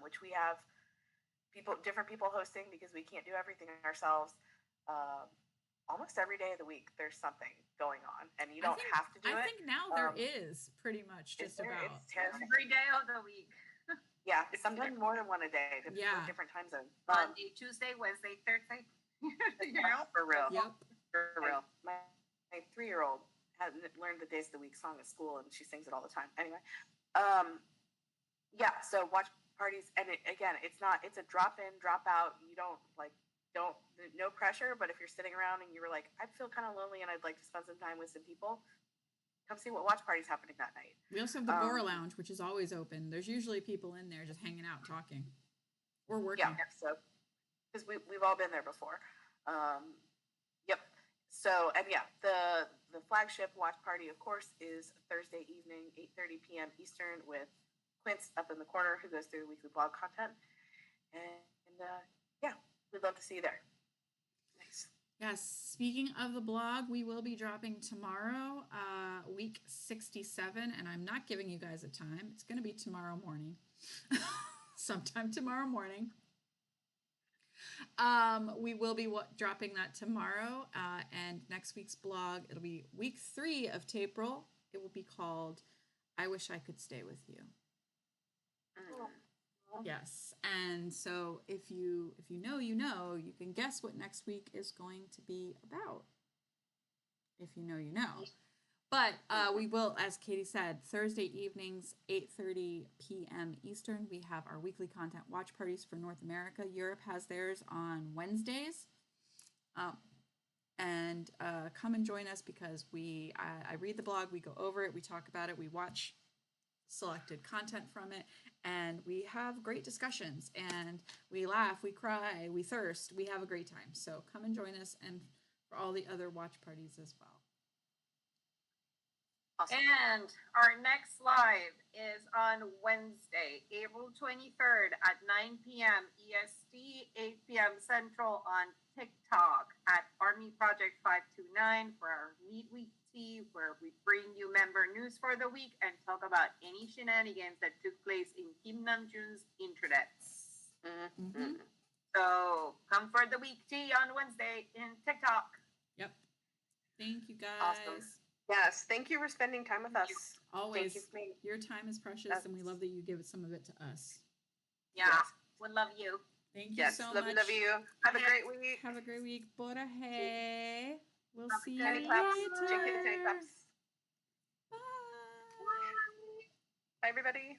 which we have different people hosting, because we can't do everything ourselves. Almost every day of the week there's something going on, and you don't have to do it. I think now there is pretty much just about every day of the week. Yeah, sometimes more than one a day, different time zones. Monday, Tuesday, Wednesday, Thursday. For real. Yep. For real. My 3-year-old had learned the days of the week song at school, and she sings it all the time. Anyway, so watch parties, and it's a drop in, drop out. You no pressure, but if you're sitting around and you're like, I feel kind of lonely and I'd like to spend some time with some people, come see what watch party's happening that night. We also have the Bora Lounge, which is always open. There's usually people in there just hanging out, talking, or working. Yeah, so because we've all been there before. Yep. So the flagship watch party, of course, is Thursday evening, 8:30 p.m. Eastern, with Quince up in the corner, who goes through weekly blog content, and we'd love to see you there. Nice. Yes, speaking of the blog, we will be dropping tomorrow, week 67, and I'm not giving you guys a time. It's going to be tomorrow morning, sometime tomorrow morning. We will be dropping that tomorrow, and next week's blog, it'll be week 3 of Tapril. It will be called I Wish I Could Stay With You. Yes, and so if you know, you can guess what next week is going to be about. If you know, you know. But we will, as Katie said, Thursday evenings, 8:30 p.m. Eastern, we have our weekly content watch parties for North America. Europe has theirs on Wednesdays. And come and join us, because I read the blog, we go over it, we talk about it, we watch selected content from it, and we have great discussions, and we laugh, we cry, we thirst, we have a great time. So come and join us, and for all the other watch parties as well. Awesome. And our next live is on Wednesday, April 23rd at 9 p.m. EST, 8 p.m. Central on TikTok at Army Project 529 for our midweek tea, where we bring you member news for the week and talk about any shenanigans that took place in Kim Namjoon's intranets. Mm-hmm. So come for the week tea on Wednesday in TikTok. Yep. Thank you, guys. Awesome. Yes, thank you for spending time with us. Always. Your time is precious, and we love that you give some of it to us. Yeah, we love you. Thank you so much. Love you. Have a great week. Have a great week. Bora hey. We'll see you Tenny later. claps. Chicken tenny claps. Bye. Bye, everybody.